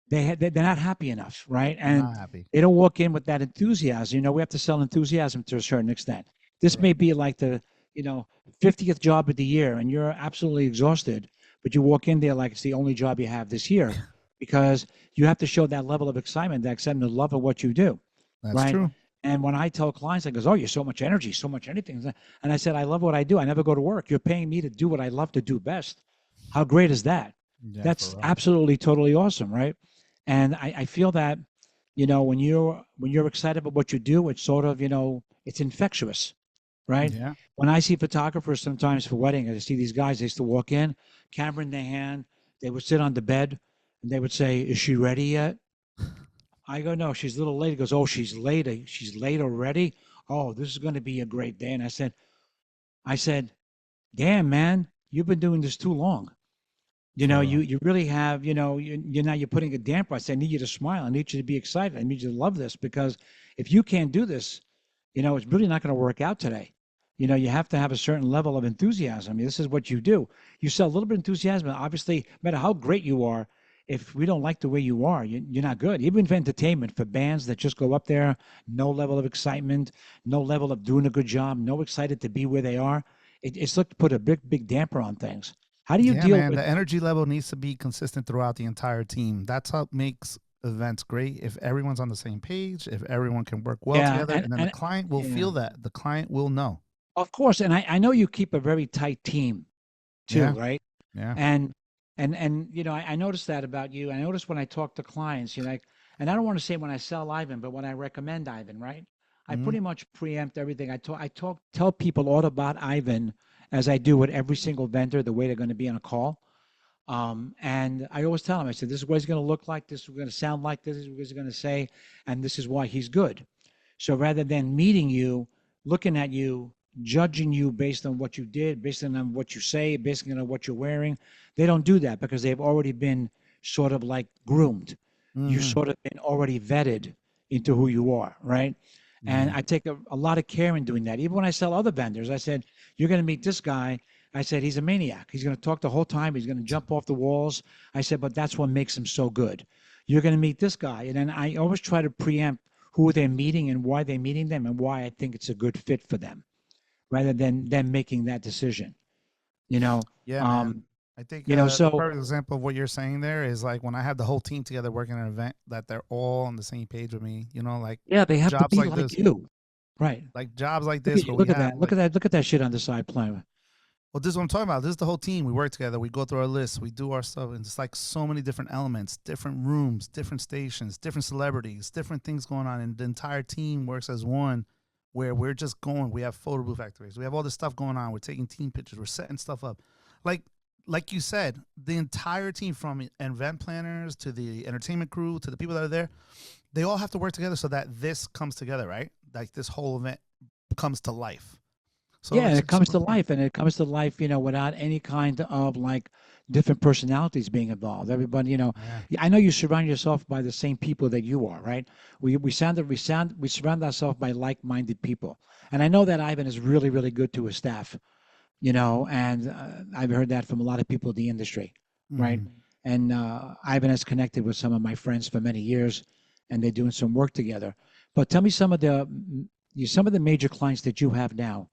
They're not happy enough, right? They're And not happy. they don't walk in with that enthusiasm. We have to sell enthusiasm to a certain extent. This may Correct. be like the, 50th job of the year, and you're absolutely exhausted, but you walk in there like it's the only job you have this year because you have to show that level of excitement, that excitement, the love of what you do, That's right? true. And when I tell clients, I goes, "Oh, you're so much energy, so much anything," and I said, "I love what I do. I never go to work. You're paying me to do what I love to do best. How great is that? Yeah, for That's real. absolutely totally awesome, right?" And I feel that, when you're excited about what you do, it's sort of, it's infectious, right? Yeah. When I see photographers sometimes for weddings, I see these guys, they used to walk in, camera in their hand, they would sit on the bed and they would say, "Is she ready yet?" I go, "No, she's a little late." He goes, "Oh, she's late. She's late already. Oh, this is going to be a great day." And I said, "Damn, man, you've been doing this too long. For real. You really have, you're putting a damper." I said, "I need you to smile. I need you to be excited. I need you to love this because if you can't do this, it's really not going to work out today. You have to have a certain level of enthusiasm. This is what you do. You sell a little bit of enthusiasm. Obviously, no matter how great you are, if we don't like the way you are, you're not good. Even for entertainment, for bands that just go up there, no level of excitement, no level of doing a good job, no excited to be where they are. It's like to put a big, big damper on things. How do you Yeah, deal man. with? The energy level needs to be consistent throughout the entire team. That's how it makes events great. If everyone's on the same page, if everyone can work well Yeah, together, and then the and client will yeah, feel that. The client will know. of course. And I know you keep a very tight team too, Yeah. right? Yeah. And I noticed that about you. I noticed when I talk to clients, and I don't want to say when I sell Ivan, but when I recommend Ivan, right? I Hmm. pretty much preempt everything. Tell people all about Ivan as I do with every single vendor, the way they're going to be on a call. And I always tell them, I said, this is what he's going to look like, this is what he's going to sound like, this is what he's going to say, and this is why he's good. So rather than meeting you, looking at you, judging you based on what you did, based on what you say, based on what you're wearing. They don't do that because they've already been sort of like groomed. You Hmm. sort of been already vetted into who you are, right? And Hmm. I take a lot of care in doing that. Even when I sell other vendors, I said, you're going to meet this guy. I said, he's a maniac. He's going to talk the whole time. He's going to jump off the walls. I said, but that's what makes him so good. You're going to meet this guy. And then I always try to preempt who they're meeting and why they're meeting them and why I think it's a good fit for them rather than them making that decision. You know, Yeah, man. um, I think the so perfect example of what you're saying there is like when I have the whole team together working an event that they're all on the same page with me. Like yeah, they have to jobs be like like this, you, right? where we Look at have that, like, look at that shit on the side plan. well, this is what I'm talking about. This is the whole team. We work together. We go through our lists. We do our stuff. And it's like so many different elements, different rooms, different stations, different celebrities, different things going on. And the entire team works as one where we're just going. We have photo booth activities. We have all this stuff going on. We're taking team pictures. We're setting stuff up. Like, like you said, the entire team from event planners to the entertainment crew to the people that are there, they all have to work together so that this comes together, right? Like this whole event comes to life. So Yeah, and it's it comes super to important. life, and it comes to life, without any kind of like different personalities being involved. Everybody, Yeah. I know you surround yourself by the same people that you are, right? We surround ourselves by like-minded people, and I know that Ivan is really, really good to his staff, and I've heard that from a lot of people in the industry, right? Hmm. And Ivan has connected with some of my friends for many years, and they're doing some work together. But tell me some of the major clients that you have now.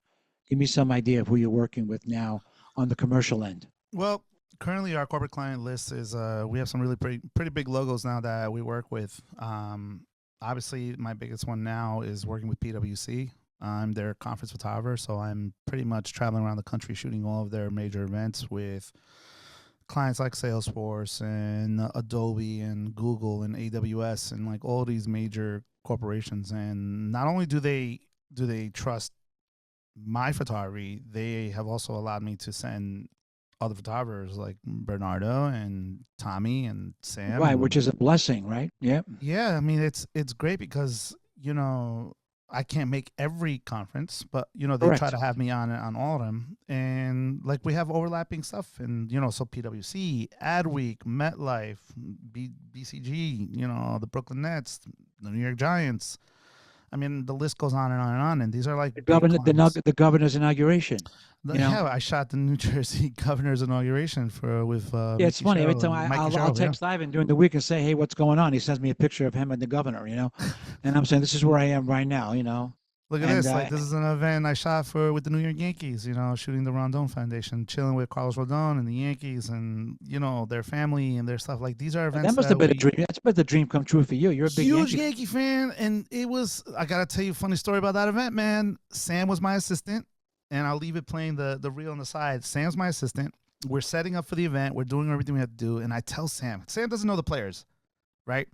Give me some idea of who you're working with now on the commercial end. Well, currently our corporate client list is we have some really pretty big logos now that we work with. Obviously, my biggest one now is working with PwC. I'm their conference photographer, so I'm pretty much traveling around the country shooting all of their major events with clients like Salesforce and Adobe and Google and AWS and like all these major corporations. And not only do they trust my photography, they have also allowed me to send other photographers like Bernardo and Tommy and Sam. Right, which And is a blessing, right? Yep. yeah, I mean it's great because I can't make every conference, but they try Correct. to have me on all of them, and like we have overlapping stuff, and so PwC, Adweek, MetLife, BCG, the Brooklyn Nets, the New York Giants. I mean, the list goes on and on and on, and these are like big clients. The governor's inauguration. You know, Yeah, I shot the New Jersey governor's inauguration with yeah, it's Mickey funny. Every Show time and Mikey I'll Show. Yeah. text Ivan during the week and say, "Hey, what's going on?" He sends me a picture of him and the governor. And I'm saying, "This is where I am right now." Look at And this. Like this is an event I shot with the New York Yankees. Shooting the Rondon Foundation, chilling with Carlos Rodon and the Yankees, and their family and their stuff. Like these are that events must have that been a we dream. That's been the dream come true for you. You're a big huge Yankee fan. Yankee fan, and it was. I gotta tell you a funny story about that event, man. Sam was my assistant, and I'll leave it playing the reel on the side. Sam's my assistant. We're setting up for the event. We're doing everything we have to do, and I tell Sam. Sam doesn't know the players, right?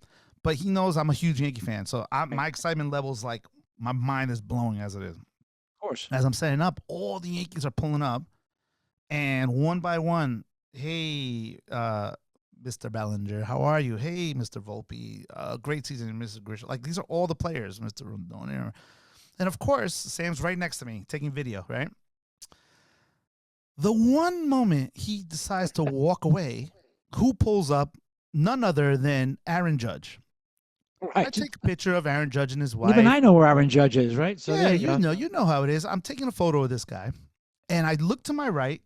But he knows I'm a huge Yankee fan, so Right. my excitement levels like my mind is blowing as it is. Of course. As I'm setting up, all the Yankees are pulling up, and one by one, hey, Mr. Bellinger, how are you? Hey, Mr. Volpe, great season, Mr. Grisham. Like these are all the players, Mr. Rondon. And of course, Sam's right next to me taking video, right? The one moment he decides to walk away, who pulls up? None other than Aaron Judge. I Right. take a picture of Aaron Judge and his Even wife. I know where Aaron Judge is, right? So Yeah, there you go. you know how it is. I'm taking a photo of this guy, and I look to my right,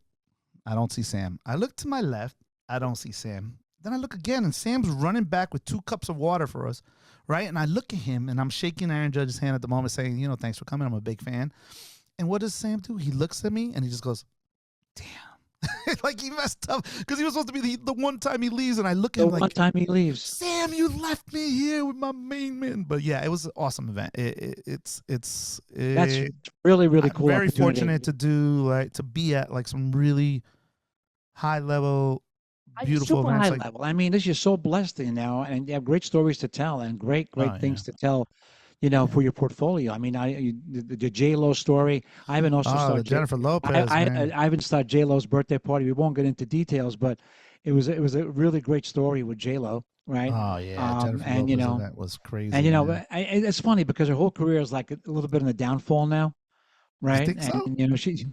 I don't see Sam. I look to my left, I don't see Sam. Then I look again, and Sam's running back with 2 cups of water for us, right? And I look at him, and I'm shaking Aaron Judge's hand at the moment, saying, thanks for coming. I'm a big fan. And what does Sam do? He looks at me, and he just goes, damn. Like he messed up because he was supposed to be the one time he leaves, and I look at The him one like, time he leaves. Sam, you left me here with my main man. But yeah, it was an awesome event. That's really, really I'm cool. very Opportunity. fortunate to be at like some really high level, beautiful Super events. high Like, level. I mean, this you're so blessed and you have great stories to tell and great, oh great yeah, things to tell. For your portfolio. I mean, the J Lo story. I haven't also oh the started Jennifer Lopez man. I haven't started J Lo's birthday party. We won't get into details, but it was a really great story with J Lo, right? Oh yeah, Jennifer And Lopez event was and crazy, man. it's funny because her whole career is like a little bit in the downfall now. You right? think And so? she's,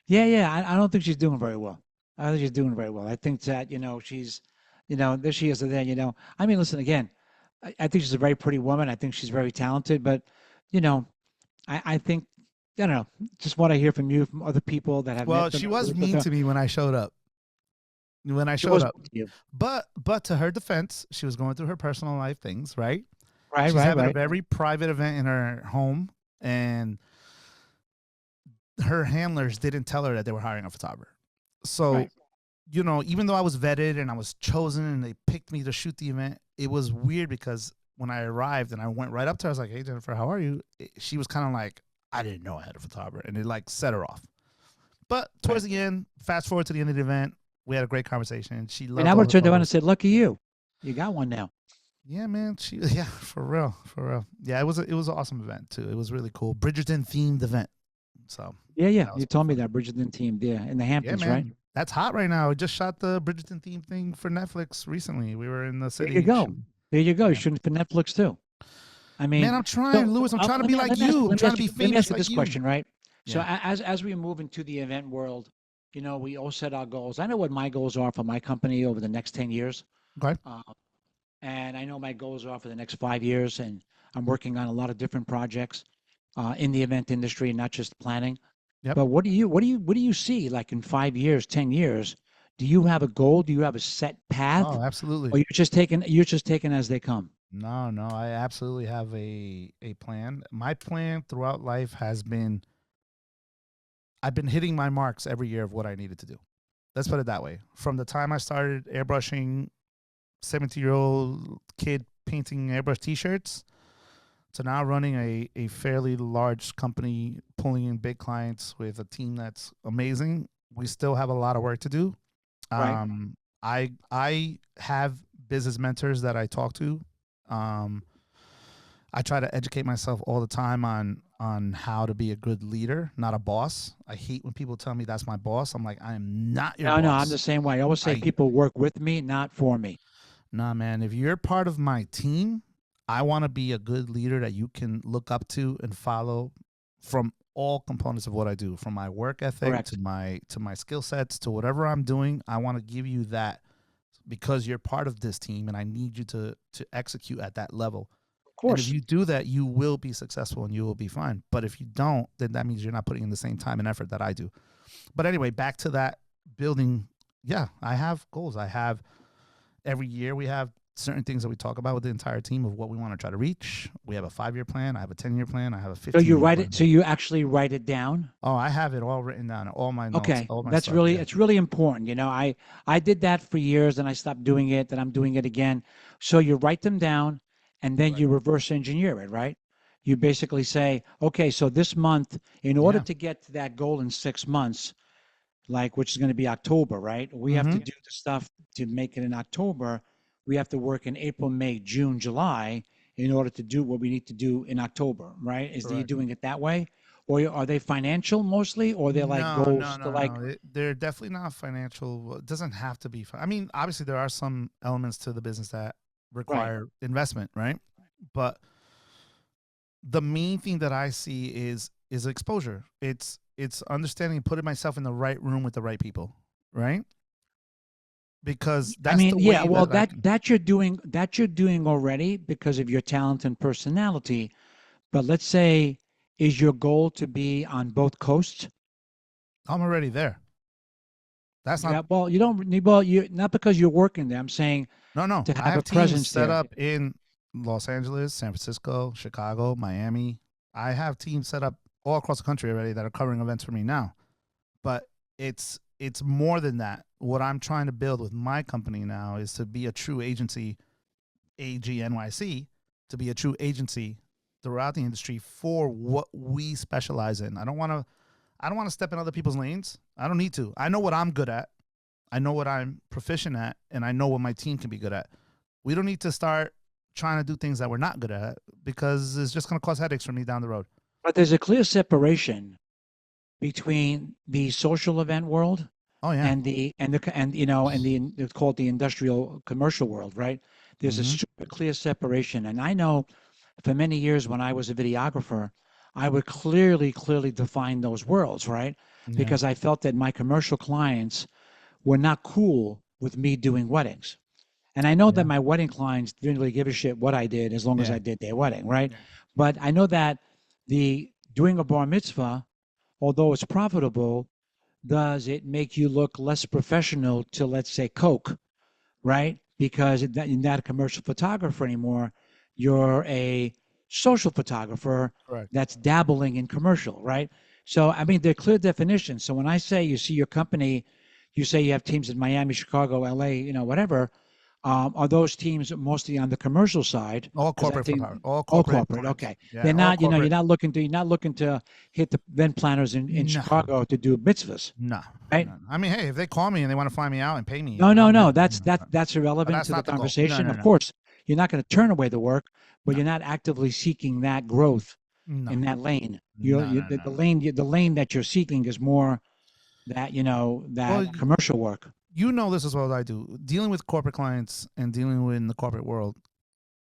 yeah, yeah. I don't think she's doing very well. I don't think she's doing very well. I think that she's, there she is there. I mean, listen again. I think she's a very pretty woman. I think she's very talented, but you know, I think I don't know. Just what I hear from you, from other people that have Well, met she them, was worked with mean her. to me when I showed up. When I She showed was up, mean to you, but to her defense, she was going through her personal life things, right? right? She's Right? having a Right? very private event in her home, and her handlers didn't tell her that they were hiring a photographer. So, Right. even though I was vetted and I was chosen and they picked me to shoot the event, it was weird because when I arrived and I went right up to her, I was like, "Hey, Jennifer, how are you?" She was kind of like, "I didn't know I had a photographer," and it like set her off. But Right. towards the end, fast forward to the end of the event, we had a great conversation. She And loved I all would the have turned around and photos. said, "Lucky you, you got one now." Yeah, man. Yeah, for real, for real. Yeah, it was an awesome event too. It was really cool. Bridgerton themed event. So Yeah, yeah. that was You pretty told me fun. that Bridgerton team there in the Yeah, Hamptons, right? man. That's hot right now. I just shot the Bridgerton theme thing for Netflix recently. We were in the There you city go. shooting. There you go. You Yeah. shooting for Netflix too. I Man, mean, I'm trying, so Lewis. I'm trying to be like you. I'm trying to be let me ask famous you like this you. question, right? So Yeah. as we move into the event world, we all set our goals. I know what my goals are for my company over the next 10 years, Okay. uh, and I know my goals are for the next 5 years. And I'm working on a lot of different projects in the event industry, not just planning. Yep. But what do you see like in 5 years, 10 years? Do you have a goal? Do you have a set path, Oh, absolutely. or you're just taking as they come? No, no. I absolutely have a plan. My plan throughout life has been I've been hitting my marks every year of what I needed to do. Let's put it that way. From the time I started airbrushing, 17-year-old kid painting airbrush t-shirts to now running a fairly large company, pulling in big clients with a team that's amazing. We still have a lot of work to do. Right. I have business mentors that I talk to. Um, I try to educate myself all the time on how to be a good leader, not a boss. I hate when people tell me that's my boss. I'm like, I am not your No, no, I'm the boss. same way. I always say I people work with me, not for me. Nah, man. If you're part of my team, I want to be a good leader that you can look up to and follow from all components of what I do, from my work ethic to Correct. my skill sets to whatever I'm doing. I want to give you that because you're part of this team, and I need you to execute at that level. Of And if course. you do that, you will be successful and you will be fine. But if you don't, then that means you're not putting in the same time and effort that I do. But anyway, back to that building. Yeah, I have goals. I have every year we have certain things that we talk about with the entire team of what we want to try to reach. We have a 5-year plan. I have a 10-year plan. I have a So you 15-year write it. plan. So you actually write it down. Oh, I have it all written down, all my notes, Okay, all my that's stuff. really Yeah. it's really important. I did that for years, and I stopped doing it. Then I'm doing it again. So you write them down, and then Right. you reverse engineer it, right? You basically say, okay, so this month, in order Yeah. to get to that goal in 6 months, like which is going to be October, right? We have to Mm-hmm. do the stuff to make it in October. We have to work in April, May, June, July in order to do what we need to do in October, right? Is you Correct. doing it that way? Or are they financial mostly, or they're like No, no, goals to no, like, no. They're definitely not financial. Well, it doesn't have to be. I mean, obviously, there are some elements to the business that right? require investment, right? But the main thing that I see is exposure. It's understanding and putting myself in the right room with the right people, right? Because I that's mean, the yeah, way well, that I that can. that you're doing already because of your talent and personality. But let's say, is your goal to be on both coasts? I'm already there. That's not. Yeah, well, you don't need, well, you not because you're working there. I'm saying No, no. to I have a have teams presence set there. up in Los Angeles, San Francisco, Chicago, Miami. I have teams set up all across the country already that are covering events for me now. But it's more than that. What I'm trying to build with my company now is to be a true agency, AGNYC, to be a true agency throughout the industry for what we specialize in. I don't want to step in other people's lanes. I don't need to. I know what I'm good at. I know what I'm proficient at, and I know what my team can be good at. We don't need to start trying to do things that we're not good at because it's just going to cause headaches for me down the road. But there's a clear separation between the social event world Oh yeah. and the it's called the industrial commercial world, right? There's a Mm-hmm. super clear separation. And I know for many years when I was a videographer, I would clearly define those worlds, right? Yeah. Because I felt that my commercial clients were not cool with me doing weddings. And I know that Yeah. my wedding clients didn't really give a shit what I did as long as Yeah. I did their wedding, right? Yeah. But I know that the doing a bar mitzvah, although it's profitable, does it make you look less professional to, let's say, Coke, right? Because you're not a commercial photographer anymore. You're a social photographer Correct. that's dabbling in commercial, right? So, I mean, they're clear definitions. So when I say you see your company, you say you have teams in Miami, Chicago, LA, whatever. Are those teams mostly on the commercial side? All Because I corporate think photography, all all corporate corporate. clients. Okay, Yeah, they're all not. corporate. You're not looking to hit the event planners in No, Chicago to do mitzvahs, no, right? no. I mean, hey, if they call me and they want to fly me out and pay me, No. I'm That's but irrelevant that's to the not the goal. No, conversation. no, Of no, course, you're not going to turn away the work, but no, you're not actively seeking that growth no, in that lane. no, no, The no. lane the lane that you're seeking is more that Well, that commercial work. you know this as well as I do. Dealing with corporate clients and dealing with in the corporate world,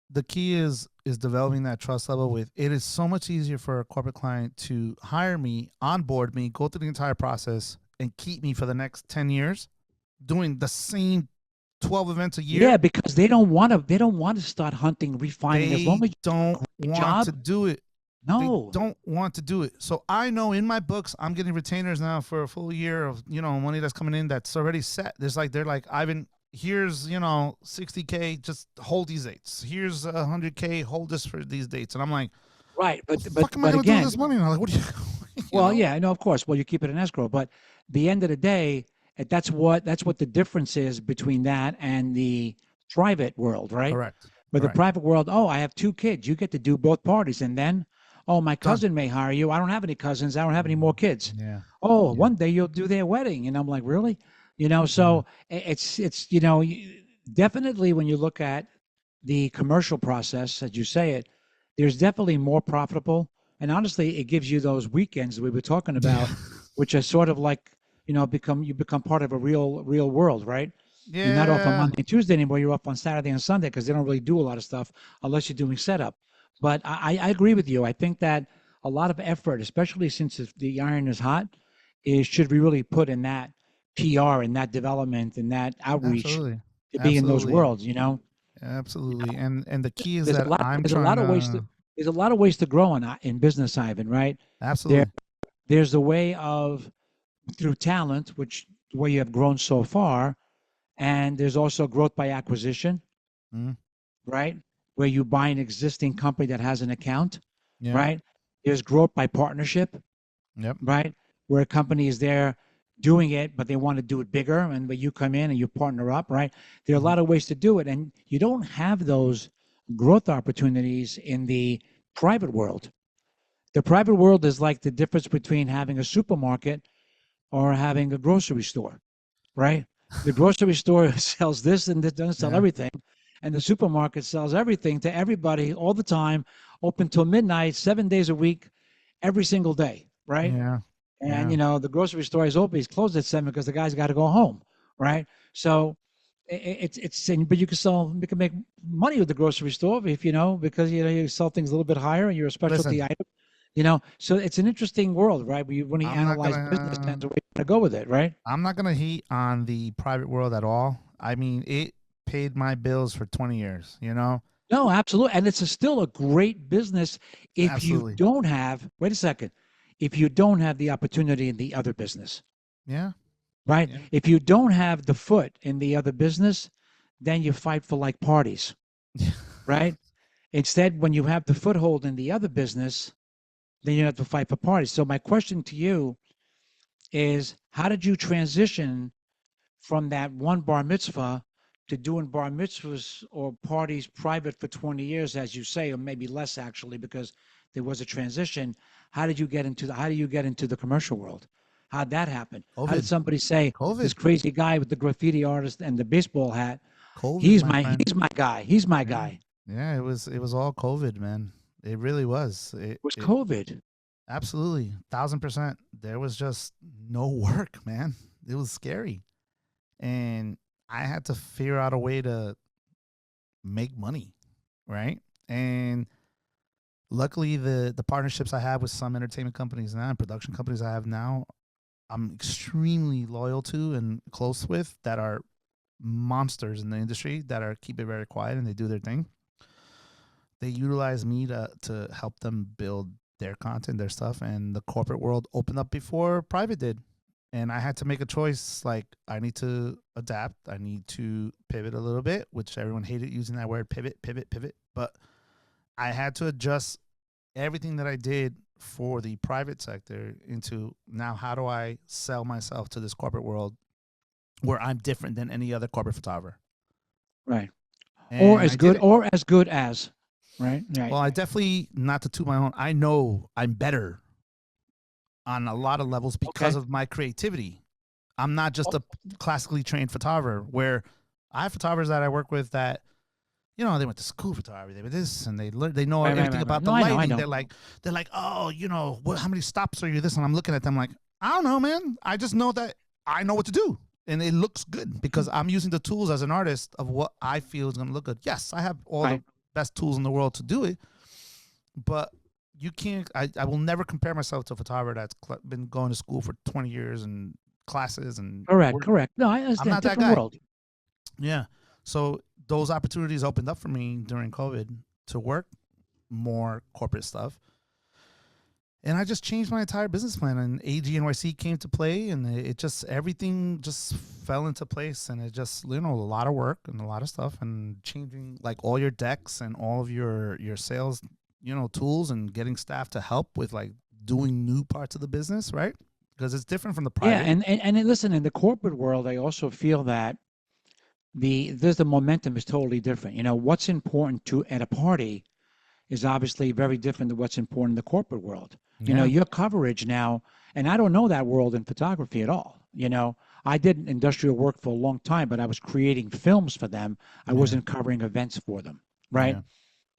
the key is developing that trust level with. It is so much easier for a corporate client to hire me, onboard me, go through the entire process, and keep me for the next 10 years doing the same 12 events a Yeah, year. because they don't want to. They don't want to start hunting, refining. As long They as you do don't a great want to job, do it. They no. don't want to do it. So I know in my books, I'm getting retainers now for a full year of, money that's coming in that's already set. They're like, Ivan, here's, 60K, just hold these dates. Here's 100K, hold this for these dates. And I'm like, Right, the fuck am I but going to do with again, this money now? Like, what do you, you well, know? yeah, I know, of course. Well, you keep it in escrow, but the end of the day, that's what the difference is between that and the private world, right? Correct. But the Correct. private world, oh, I have two kids. You get to do both parties, and then, oh, my Done. cousin may hire you. I don't have any cousins. I don't have any more kids. Yeah. Oh, Yeah. one day you'll do their wedding, and I'm like, really? Yeah. So it's definitely when you look at the commercial process, as you say it, there's definitely more profitable. And honestly, it gives you those weekends we were talking Yeah. about, which are sort of like, you become part of a real world, right? You're not off on Yeah. Monday and Tuesday anymore. You're off on Saturday and Sunday because they don't really do a lot of stuff unless you're doing setup. But I agree with you. I think that a lot of effort, especially since the iron is hot, is should be really put in that PR and that development and that outreach Absolutely. to be in those Absolutely. worlds. Absolutely. And the key is There's a that lot. I'm There's a trying lot of ways to to. There's a lot of ways to grow in business, Ivan. Right? There, absolutely. there's the way of through talent, which where you have grown so far, and there's also growth by acquisition, Mm, right? Where you buy an existing company that has an account, yeah. right? There's growth by partnership, Yep. right? Where a company is there doing it, but they want to do it bigger, and but you come in and you partner up, right? There are a Mhm. lot of ways to do it, and you don't have those growth opportunities in the private world. The private world is like the difference between having a supermarket or having a grocery store, right? The grocery store sells this and it doesn't sell Yeah. everything, and the supermarket sells everything to everybody all the time, open till midnight, 7 days a week, every single day, right? Yeah. And Yeah. the grocery store is open. He's closed at 7 because the guy's got to go home, right? So but you can make money with the grocery store if because you sell things a little bit higher and you're a specialty Listen, item. So it's an interesting world, right? Where you when you I'm not analyze business gonna and the way you want to go with it, right? I'm not gonna hate on the private world at all. I mean, it paid my bills for 20 years, No, absolutely. And it's still a great business if you Absolutely. don't have, wait a second, if you don't have the opportunity in the other business, Yeah. right? Yeah. If you don't have the foot in the other business, then you fight for like parties, right? Instead, when you have the foothold in the other business, then you have to fight for parties. So my question to you is, how did you transition from that one bar mitzvah to doing bar mitzvahs or parties private for 20 years, as you say, or maybe less actually, because there was a transition. How do you get into the commercial world? How'd that happen? How did COVID. somebody say COVID. this crazy guy with the graffiti artist and the baseball hat, COVID, my friend. he's my guy. He's my Yeah. guy. Yeah, it was all COVID, man. It really was. It was It COVID. absolutely 1,000%. There was just no work, man. It was scary. And I had to figure out a way to make money, right? And Luckily, the partnerships I have with some entertainment companies now and production companies I have now, I'm extremely loyal to and close with, that are monsters in the industry, that are keep it very quiet and they do their thing. They utilize me to help them build their content, their stuff, and the corporate world opened up before private did. And I had to make a choice. Like, I need to adapt. I need to pivot a little bit, which everyone hated using that word, pivot, pivot, pivot. But I had to adjust everything that I did for the private sector into, now how do I sell myself to this corporate world where I'm different than any other corporate photographer. Right. And I did it. Or as good as, right? Right. Well, I definitely, not to toot my own, I know I'm better on a lot of levels because of my creativity. I'm not just a classically trained photographer, where I have photographers that I work with that, you know, they went to school photography, they were this, and they learn, they know everything about the lighting. I know. They're like, oh, you know, how many stops are you this? And I'm looking at them like, I don't know, man. I just know that I know what to do. And it looks good because I'm using the tools as an artist of what I feel is going to look good. Yes, I have all the best tools in the world to do it, but you can't, I will never compare myself to a photographer that's been going to school for 20 years and classes and correct. No, I understand. I'm not Different that guy. World. Yeah. So those opportunities opened up for me during COVID to work more corporate stuff. And I just changed my entire business plan, and AGNYC came to play, and it just, everything just fell into place, and it just, you know, a lot of work and a lot of stuff, and changing like all your decks and all of your sales, you know, tools, and getting staff to help with like doing new parts of the business, right? Because it's different from the private. Yeah, and listen, in the corporate world, I also feel that the momentum is totally different. You know, what's important to at a party is obviously very different than what's important in the corporate world. You know, your coverage now, and I don't know that world in photography at all. You know, I did industrial work for a long time, but I was creating films for them. I wasn't covering events for them, right?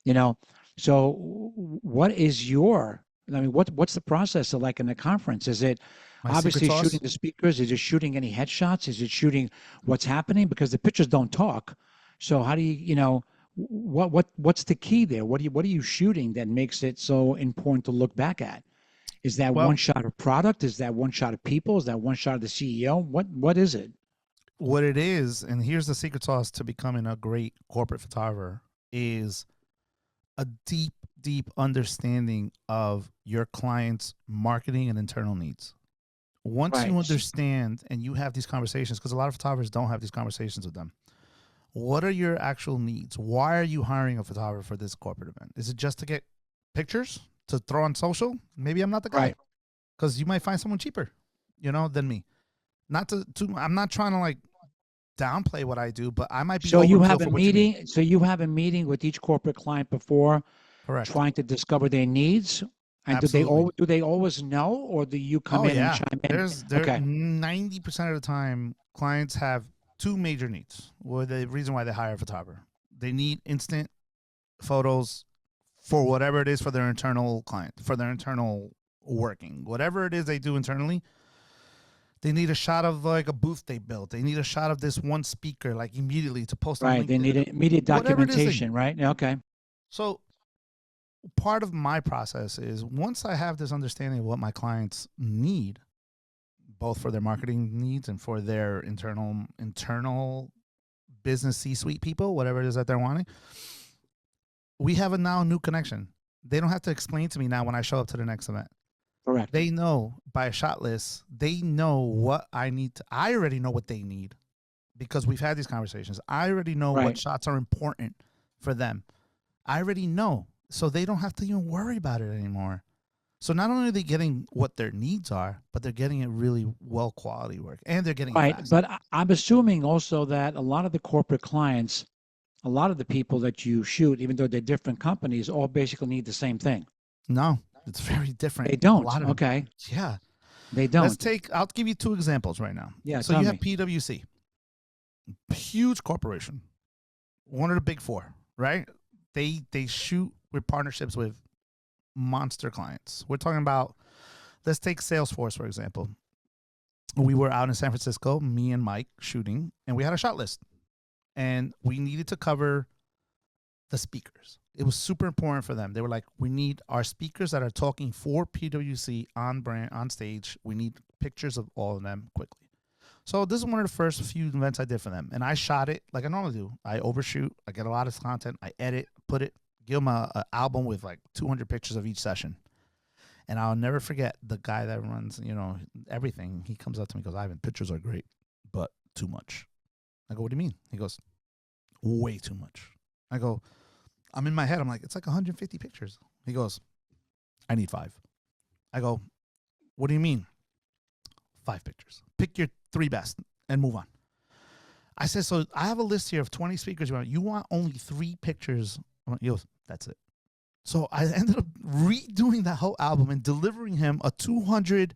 You know, so what is your, I mean, what's the process of like in a conference? Is it obviously shooting the speakers? Is it shooting any headshots? Is it shooting what's happening? Because the pictures don't talk. So how do you, you know, what's the key there? What are you shooting that makes it so important to look back at? Is that one shot of product? Is that one shot of people? Is that one shot of the CEO? What is it? What it is, and here's the secret sauce to becoming a great corporate photographer, is a deep, deep understanding of your client's marketing and internal needs. Once you understand and you have these conversations, because a lot of photographers don't have these conversations with them. What are your actual needs? Why are you hiring a photographer for this corporate event? Is it just to get pictures to throw on social? Maybe I'm not the guy, because you might find someone cheaper, you know, than me. Not to I'm not trying to like downplay what I do, but I might be. So you have a meeting. So you have a meeting with each corporate client before, trying to discover their needs. And do they always know, or do you come in and chime in? 90% of the time, clients have two major needs. Well, the reason why they hire a photographer, they need instant photos for whatever it is for their internal client, for their internal working, whatever it is they do internally. They need a shot of like a booth they built. They need a shot of this one speaker, like immediately to post on LinkedIn. They need immediate documentation, right? Okay. So part of my process is, once I have this understanding of what my clients need, both for their marketing needs and for their internal business C-suite people, whatever it is that they're wanting, we have a new connection. They don't have to explain to me now when I show up to the next event. Correct. They know by a shot list, they know what I need to, I already know what they need because we've had these conversations. I already know what shots are important for them. I already know. So they don't have to even worry about it anymore. So not only are they getting what their needs are, but they're getting it really well quality work, and they're getting it fast. But I'm assuming also that a lot of the corporate clients, a lot of the people that you shoot, even though they're different companies, all basically need the same thing. No, it's very different. They don't. Okay. Yeah. They don't. I'll give you two examples right now. Yeah. So you have PwC, huge corporation, one of the big four, right? They shoot with partnerships with monster clients. We're talking about, let's take Salesforce, for example. We were out in San Francisco, me and Mike shooting, and we had a shot list. And we needed to cover the speakers. It was super important for them. They were like, we need our speakers that are talking for PwC on stage. We need pictures of all of them quickly. So this is one of the first few events I did for them. And I shot it like I normally do. I overshoot. I get a lot of content. I edit, give them an album with like 200 pictures of each session. And I'll never forget the guy that runs, everything. He comes up to me and goes, Ivan, pictures are great, but too much. I go, what do you mean? He goes, way too much. I go, I'm in my head. I'm like, it's like 150 pictures. He goes, I need 5. I go, what do you mean? 5 pictures. Pick your 3 best and move on. I said, so I have a list here of 20 speakers. You want only 3 pictures? He goes, that's it. So I ended up redoing that whole album and delivering him a 200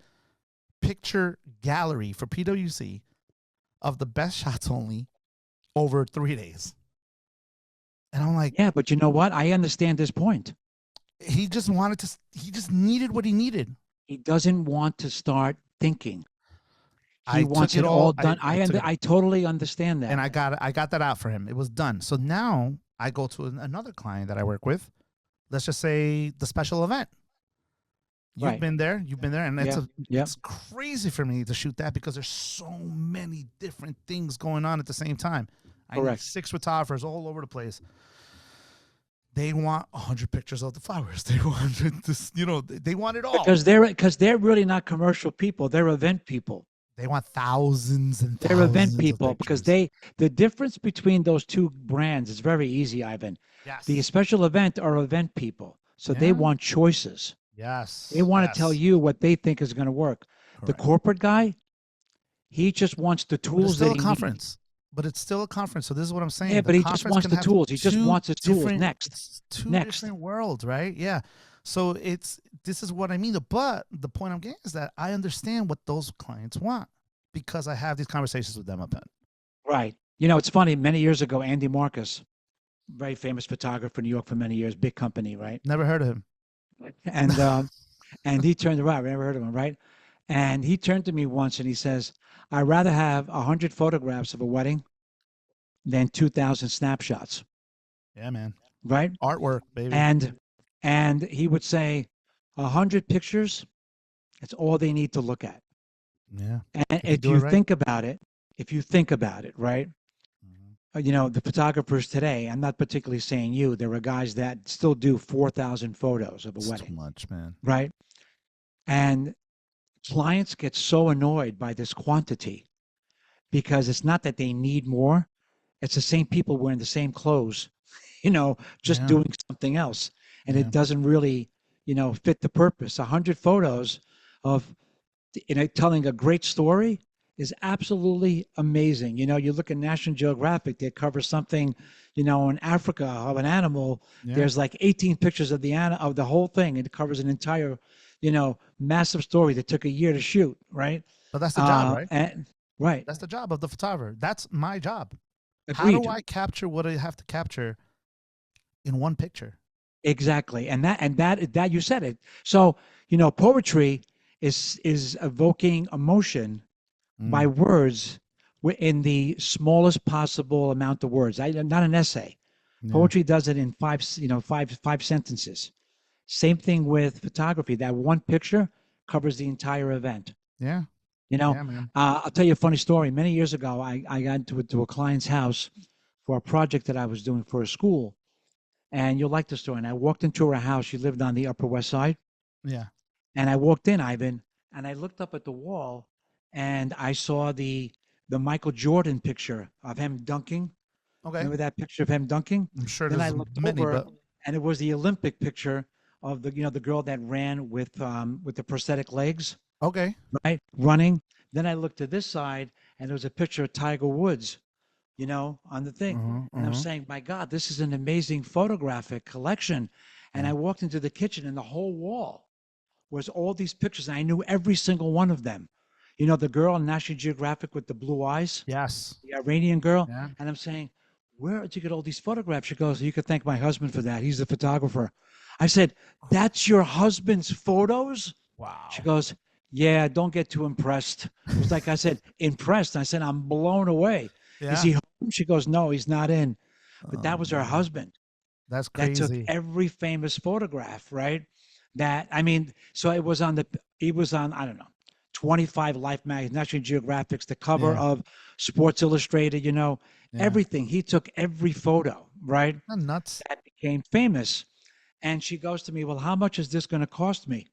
picture gallery for PwC of the best shots only over 3 days. And I'm like, yeah, but you know what? I understand this point. He just needed what he needed. He doesn't want to start thinking. He wants it all done. I totally understand that. And I got that out for him. It was done. So now I go to another client that I work with. Let's just say the special event. You've been there, and it's crazy for me to shoot that because there's so many different things going on at the same time. I need 6 photographers all over the place. They want 100 pictures of the flowers. They want this, they want it all. Because they're really not commercial people. They're event people. They want thousands and thousands. They're event people because the difference between those two brands is very easy, Ivan. Yes. The special event are event people. So they want choices. Yes. They want to tell you what they think is going to work. Correct. The corporate guy, he just wants the tools that he needs. But it's still a conference. So this is what I'm saying. Yeah, but he just wants the tools. He just wants his tools next. Two different worlds, right? Yeah. So this is what I mean. But the point I'm getting is that I understand what those clients want because I have these conversations with them about it. Right. It's funny. Many years ago, Andy Marcus, very famous photographer in New York for many years, big company, right? Never heard of him. And he turned around. I never heard of him, right? And he turned to me once and he says, I'd rather have 100 photographs of a wedding than 2,000 snapshots. Yeah, man. Right? Artwork, baby. And he would say 100 pictures, that's all they need to look at. Yeah. And if you think about it, right? Mm-hmm. The photographers today, I'm not particularly saying you, there are guys that still do 4,000 photos of a wedding. Too much, man. Right? And clients get so annoyed by this quantity because it's not that they need more. It's the same people wearing the same clothes, just doing something else. And it doesn't really, fit the purpose. 100 photos of, telling a great story is absolutely amazing. You look at National Geographic, they cover something, in Africa of an animal. Yeah. There's like 18 pictures of the whole thing. It covers an entire, massive story that took a year to shoot, right? But that's the job, right? Right. That's the job of the photographer. That's my job. Agreed. How do I capture what I have to capture in one picture? Exactly. And that you said it. So, poetry is evoking emotion by words in the smallest possible amount of words. Not an essay. Yeah. Poetry does it in five sentences. Same thing with photography. That one picture covers the entire event. Yeah. I'll tell you a funny story. Many years ago, I got to a client's house for a project that I was doing for a school. And you'll like the story. And I walked into her house. She lived on the Upper West Side. Yeah. And I walked in, Ivan, and I looked up at the wall, and I saw the Michael Jordan picture of him dunking. Okay. Remember that picture of him dunking? I'm sure then there's I looked many, over, but... and it was the Olympic picture of the girl that ran with the prosthetic legs. Okay. Right, running. Then I looked to this side, and there was a picture of Tiger Woods, on the thing. And I'm saying, my God, this is an amazing photographic collection. And I walked into the kitchen, and the whole wall was all these pictures, and I knew every single one of them. The girl on National Geographic with the blue eyes. Yes. The Iranian girl. Yeah. And I'm saying, where did you get all these photographs? She goes, you could thank my husband for that. He's the photographer. I said, that's your husband's photos? Wow. She goes, yeah, don't get too impressed. It was like I said, impressed. I said, I'm blown away. Yeah. Is he home? She goes, no, he's not in. But that was her husband. That's that took crazy. every famous photograph, right? That I mean, so it was on I don't know, 25 Life magazine, National Geographics, the cover Yeah. of Sports Illustrated, Yeah. everything. He took every photo, right? Not nuts. That became famous. And she goes to me, well, how much is this going to cost me?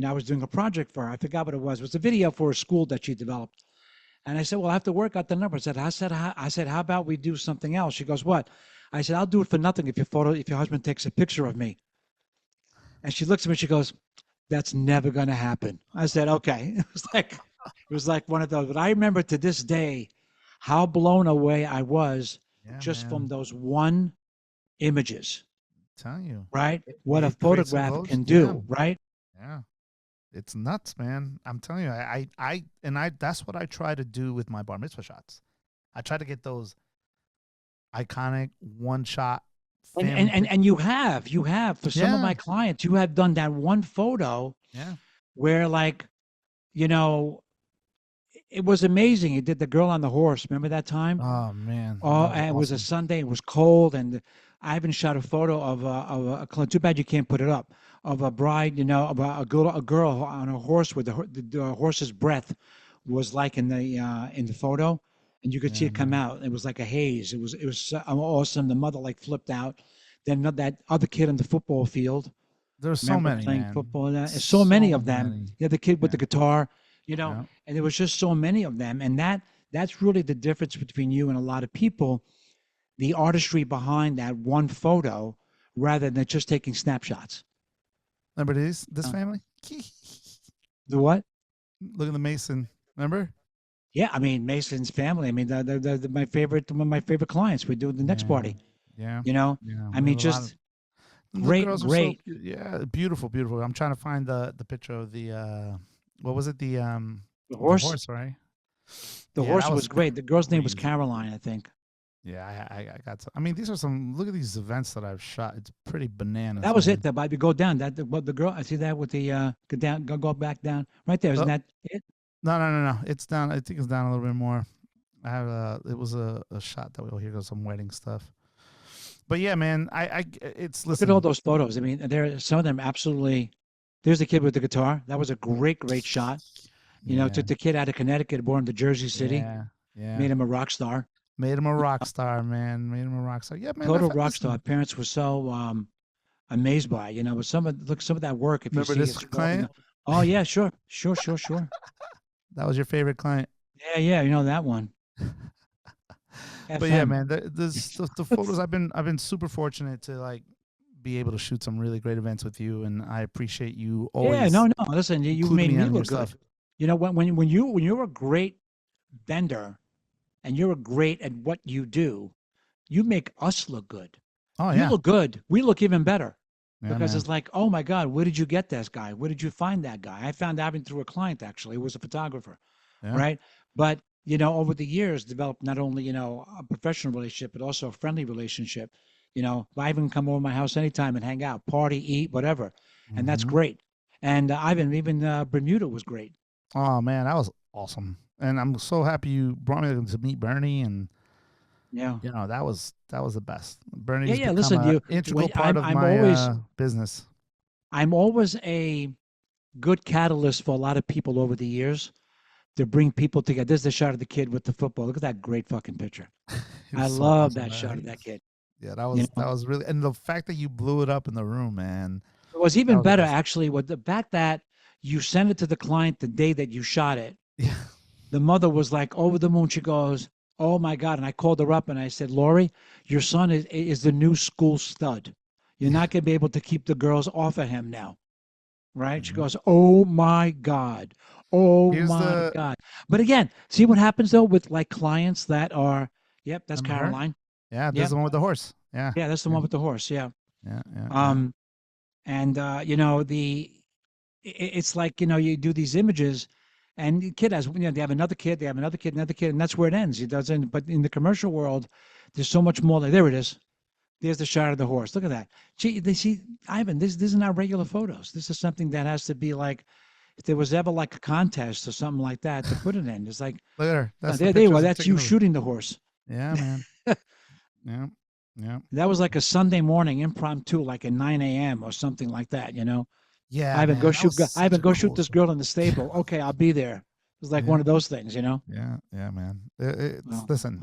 I was doing a project for her. I forgot what it was. It was a video for a school that she developed. And I said, well, I have to work out the numbers. I said, how about we do something else? She goes, what? I said, I'll do it for nothing if your husband takes a picture of me. And she looks at me, she goes, that's never going to happen. I said, okay. It was like one of those. But I remember to this day how blown away I was Yeah, just from man. those one images, Telling you. right? What a It creates photograph emotion. can Yeah. do, right? Yeah. It's nuts, man. I'm telling you, that's what I try to do with my bar mitzvah shots. I try to get those iconic one shot And and family and, pictures. and you have for some of Yeah. my clients, you have done that one photo Yeah. where like, you know, it was amazing. You did the girl on the horse. Remember that time? Oh man, Oh, that was and it was a awesome. Sunday. It was cold, and I even shot a photo too bad you can't put it up, of a bride, of a girl on a horse with the horse's breath was like in the photo, and you could see Yeah, it come man. out. It was like a haze. It was so awesome. The mother like flipped out. Then that other kid on the football field. There's so Remember many, playing man. football? And so many So of them. many. Yeah, the kid with Yeah. the guitar, Yeah. and there was just so many of them. And that's really the difference between you and a lot of people, the artistry behind that one photo rather than just taking snapshots. Remember this Uh, family? the what? Look at the Mason. Remember? Yeah, I mean Mason's family. I mean, my favorite, one of my favorite clients. We do the next Yeah. party. Yeah. You know, Yeah. I We mean, have a lot of just and the great, girls are so great. cute. Yeah, beautiful, beautiful. I'm trying to find the picture of the what was it? The The horse, horse, right? the Yeah, that horse was was great. The girl's name was crazy. Caroline, I think. Yeah, I got some. I mean, these are some. Look at these events that I've shot. It's pretty bananas, That was it. man. That might be go down. What the girl? I see that with the go down, go back down right there. Isn't Oh, that it? no, no, no, no. It's down. I think it's down a little bit more. I have a. It was a shot that we. Oh, here goes some wedding stuff. But yeah, man. It's Look at all listen. those photos. I mean, there some of them absolutely. There's the kid with the guitar. That was a great, great shot. Yeah, Took the kid out of Connecticut, born to Jersey City, yeah, yeah. made him a rock star. Made him a rock star, man. Made him a rock star. Yeah, man. Total rock star. Listen. Parents were so amazed by, but some of that work, if you Remember see this it's all, client? oh yeah, sure, sure, sure, sure. That was your favorite client. Yeah, yeah, you know that one. But yeah, FM. man, the photos I've been super fortunate to like be able to shoot some really great events with you, and I appreciate you Yeah, always no, no. Listen, you including made me me on your look good. stuff. When you're a great vendor and you're great at what you do, you make us look good. Oh You yeah, look good. We look even better yeah, because man. it's like, oh my God, where did you get this guy? Where did you find that guy? I found Avin through a client actually, who was a photographer, Yeah, right? But over the years, developed not only a professional relationship, but also a friendly relationship. Ivan come over my house anytime and hang out, party, eat, whatever, and that's hmm. great. And Ivan, even Bermuda was great. Oh man, that was awesome, and I'm so happy you brought me to meet Bernie, and Yeah, that was the best. yeah, Bernie's yeah. become Listen, a you integral when part of my business. I'm always a good catalyst for a lot of people over the years to bring people together. This is the shot of the kid with the football. Look at that great fucking picture. It I was so love awesome, that shot man. of that kid. Yeah, that You was know, that was really, and the fact that you blew it up in the room, man, it was that even was the better best. actually with the fact that you sent it to the client the day that you shot it. Yeah, The mother was like over the moon. She goes, "Oh my God!" And I called her up and I said, "Lori, your son is the new school stud. You're yeah. not going to be able to keep the girls off of him now." Right? She Mhm. goes, "Oh my God. Oh Here's my the God." But again, see what happens though with like clients that are, yep, that's remember her? Caroline. Yeah, this is Yep. the one with the horse. Yeah, Yeah, that's the yeah, one with the horse. Yeah. yeah, yeah, yeah. Um, and it's like, you do these images and the kid has, they have another kid, they have another kid, another kid, and that's where it ends. It doesn't, but in the commercial world, there's so much more. Like, there it is. There's the shot of the horse. Look at that. Gee, they see, Ivan, this is not regular photos. This is something that has to be like, if there was ever like a contest or something like that to put it in, it's like, Look at her. That's the there you pictures go. of That's you taking over. shooting the horse. Yeah, man. Yeah, Yeah. That was like a Sunday morning impromptu, like at 9 a.m. or something like that, you know? Yeah, Ivan, man. go That was shoot, such Ivan, a go shoot cool this story. girl in the stable. Okay, I'll be there. It was like one Yeah. of those things, you know? Yeah, yeah, man. It's Well, listen again,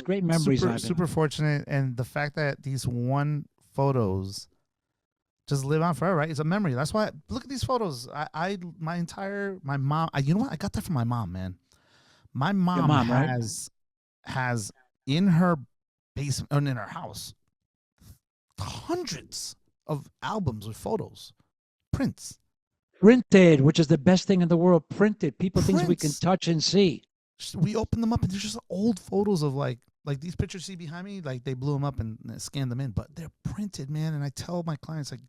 great memories, Ivan. super fortunate, and the fact that these one photos just live on forever, right? It's a memory. That's why look at these photos. My mom. You know what? I got that from my mom, man. My Your mom mom, right? has in her basement and in her house hundreds of albums with photos, prints, Printed, which is the best thing in the world. Printed. People, things we can prints. touch and see. We opened them up and there's just old photos of like these pictures you see behind me, like they blew them up and scanned them in, but they're printed, man. And I tell my clients, like,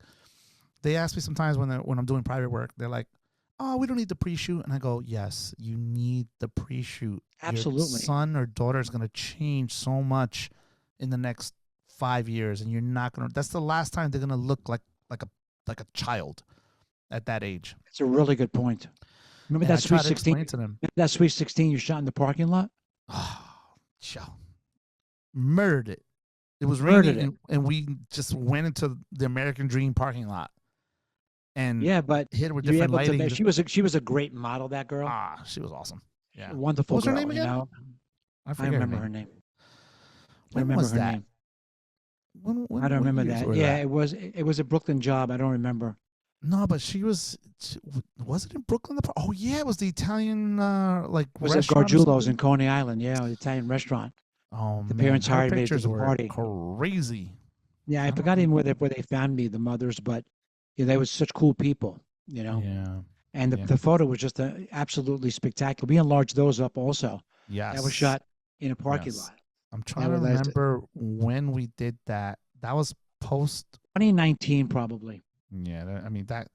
they ask me sometimes when I'm doing private work, they're like, oh, we don't need the pre-shoot. And I go, yes, you need the pre-shoot. Absolutely. Your son or daughter is going to change so much in the next 5 years, and you're not going to, that's the last time they're going to look like a child at that age. It's a really good point. Remember And that I try Sweet to 16? explain to them. That Sweet 16 you shot in the parking lot? Oh, murdered it. It was Murdered raining, and we just went into the American Dream parking lot. And Yeah, but hit her with you're different able lighting. to. She was a great model. That girl. She was awesome. Yeah. Wonderful What was her girl. name You again? know, I I forget remember her name. I When remember was her that? name. When I don't what remember years that. were Yeah, that? it was a Brooklyn job. I don't remember. No, but was it in Brooklyn? Oh yeah, it was the Italian like Was it restaurant or Gargiulo's in something? Coney Island? Yeah, the Italian restaurant. Oh The man, parents her hired me to pictures do the were party. crazy. Yeah, I I don't forgot know. even where they found me, the mothers, but yeah, they were such cool people, you know. Yeah. And Yeah. the photo was just absolutely spectacular. We enlarged those up also. Yes. That was shot in a parking Yes. lot. I'm trying That to was remember when we did that. That was post. 2019 probably. Yeah, I mean that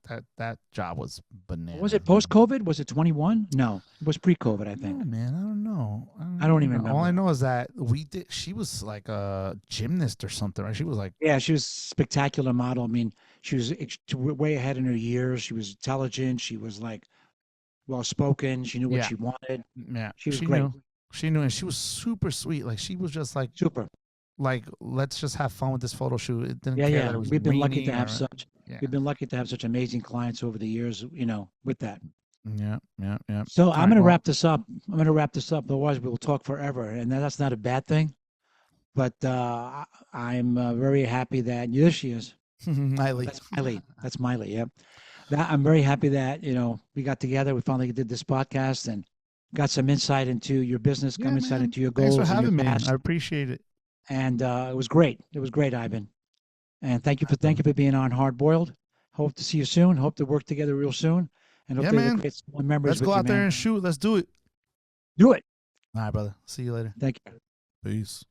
job was bananas. Was it post COVID? Was it 21? No, it was pre COVID, I think. No, man, I don't know. I don't even All I remember. know is that we did. She was like a gymnast or something, right? She was like, Yeah, she was a spectacular model. I mean, she was way ahead in her years. She was intelligent. She was like well spoken. She knew what yeah, she wanted. yeah. She was great. She knew, and she was super sweet. Like she was just Super. like let's just have fun with this photo shoot. It didn't Yeah, care yeah. that it was We've been lucky to raining have or such. yeah, We've been lucky to have such amazing clients over the years. You know, with that. yeah. So All I'm right, going to well, wrap this up. I'm going to wrap this up. Otherwise, we'll talk forever, and that's not a bad thing. But I'm very happy that there she is. Miley. That's Miley. That's Miley. Yeah. That I'm very happy that we got together. We finally did this podcast and got some insight into your business, Yeah, some insight man. into your Thanks for goals and your having me. past. I appreciate it. And it was great. It was great, Ivan. And thank you for being on Hard Boiled. Hope to see you soon. Hope to work together real soon. And hope Yeah, to man. create some more memories Let's with go you, out there man. and shoot. Let's do it. Do it. All right, brother. See you later. Thank you. Peace.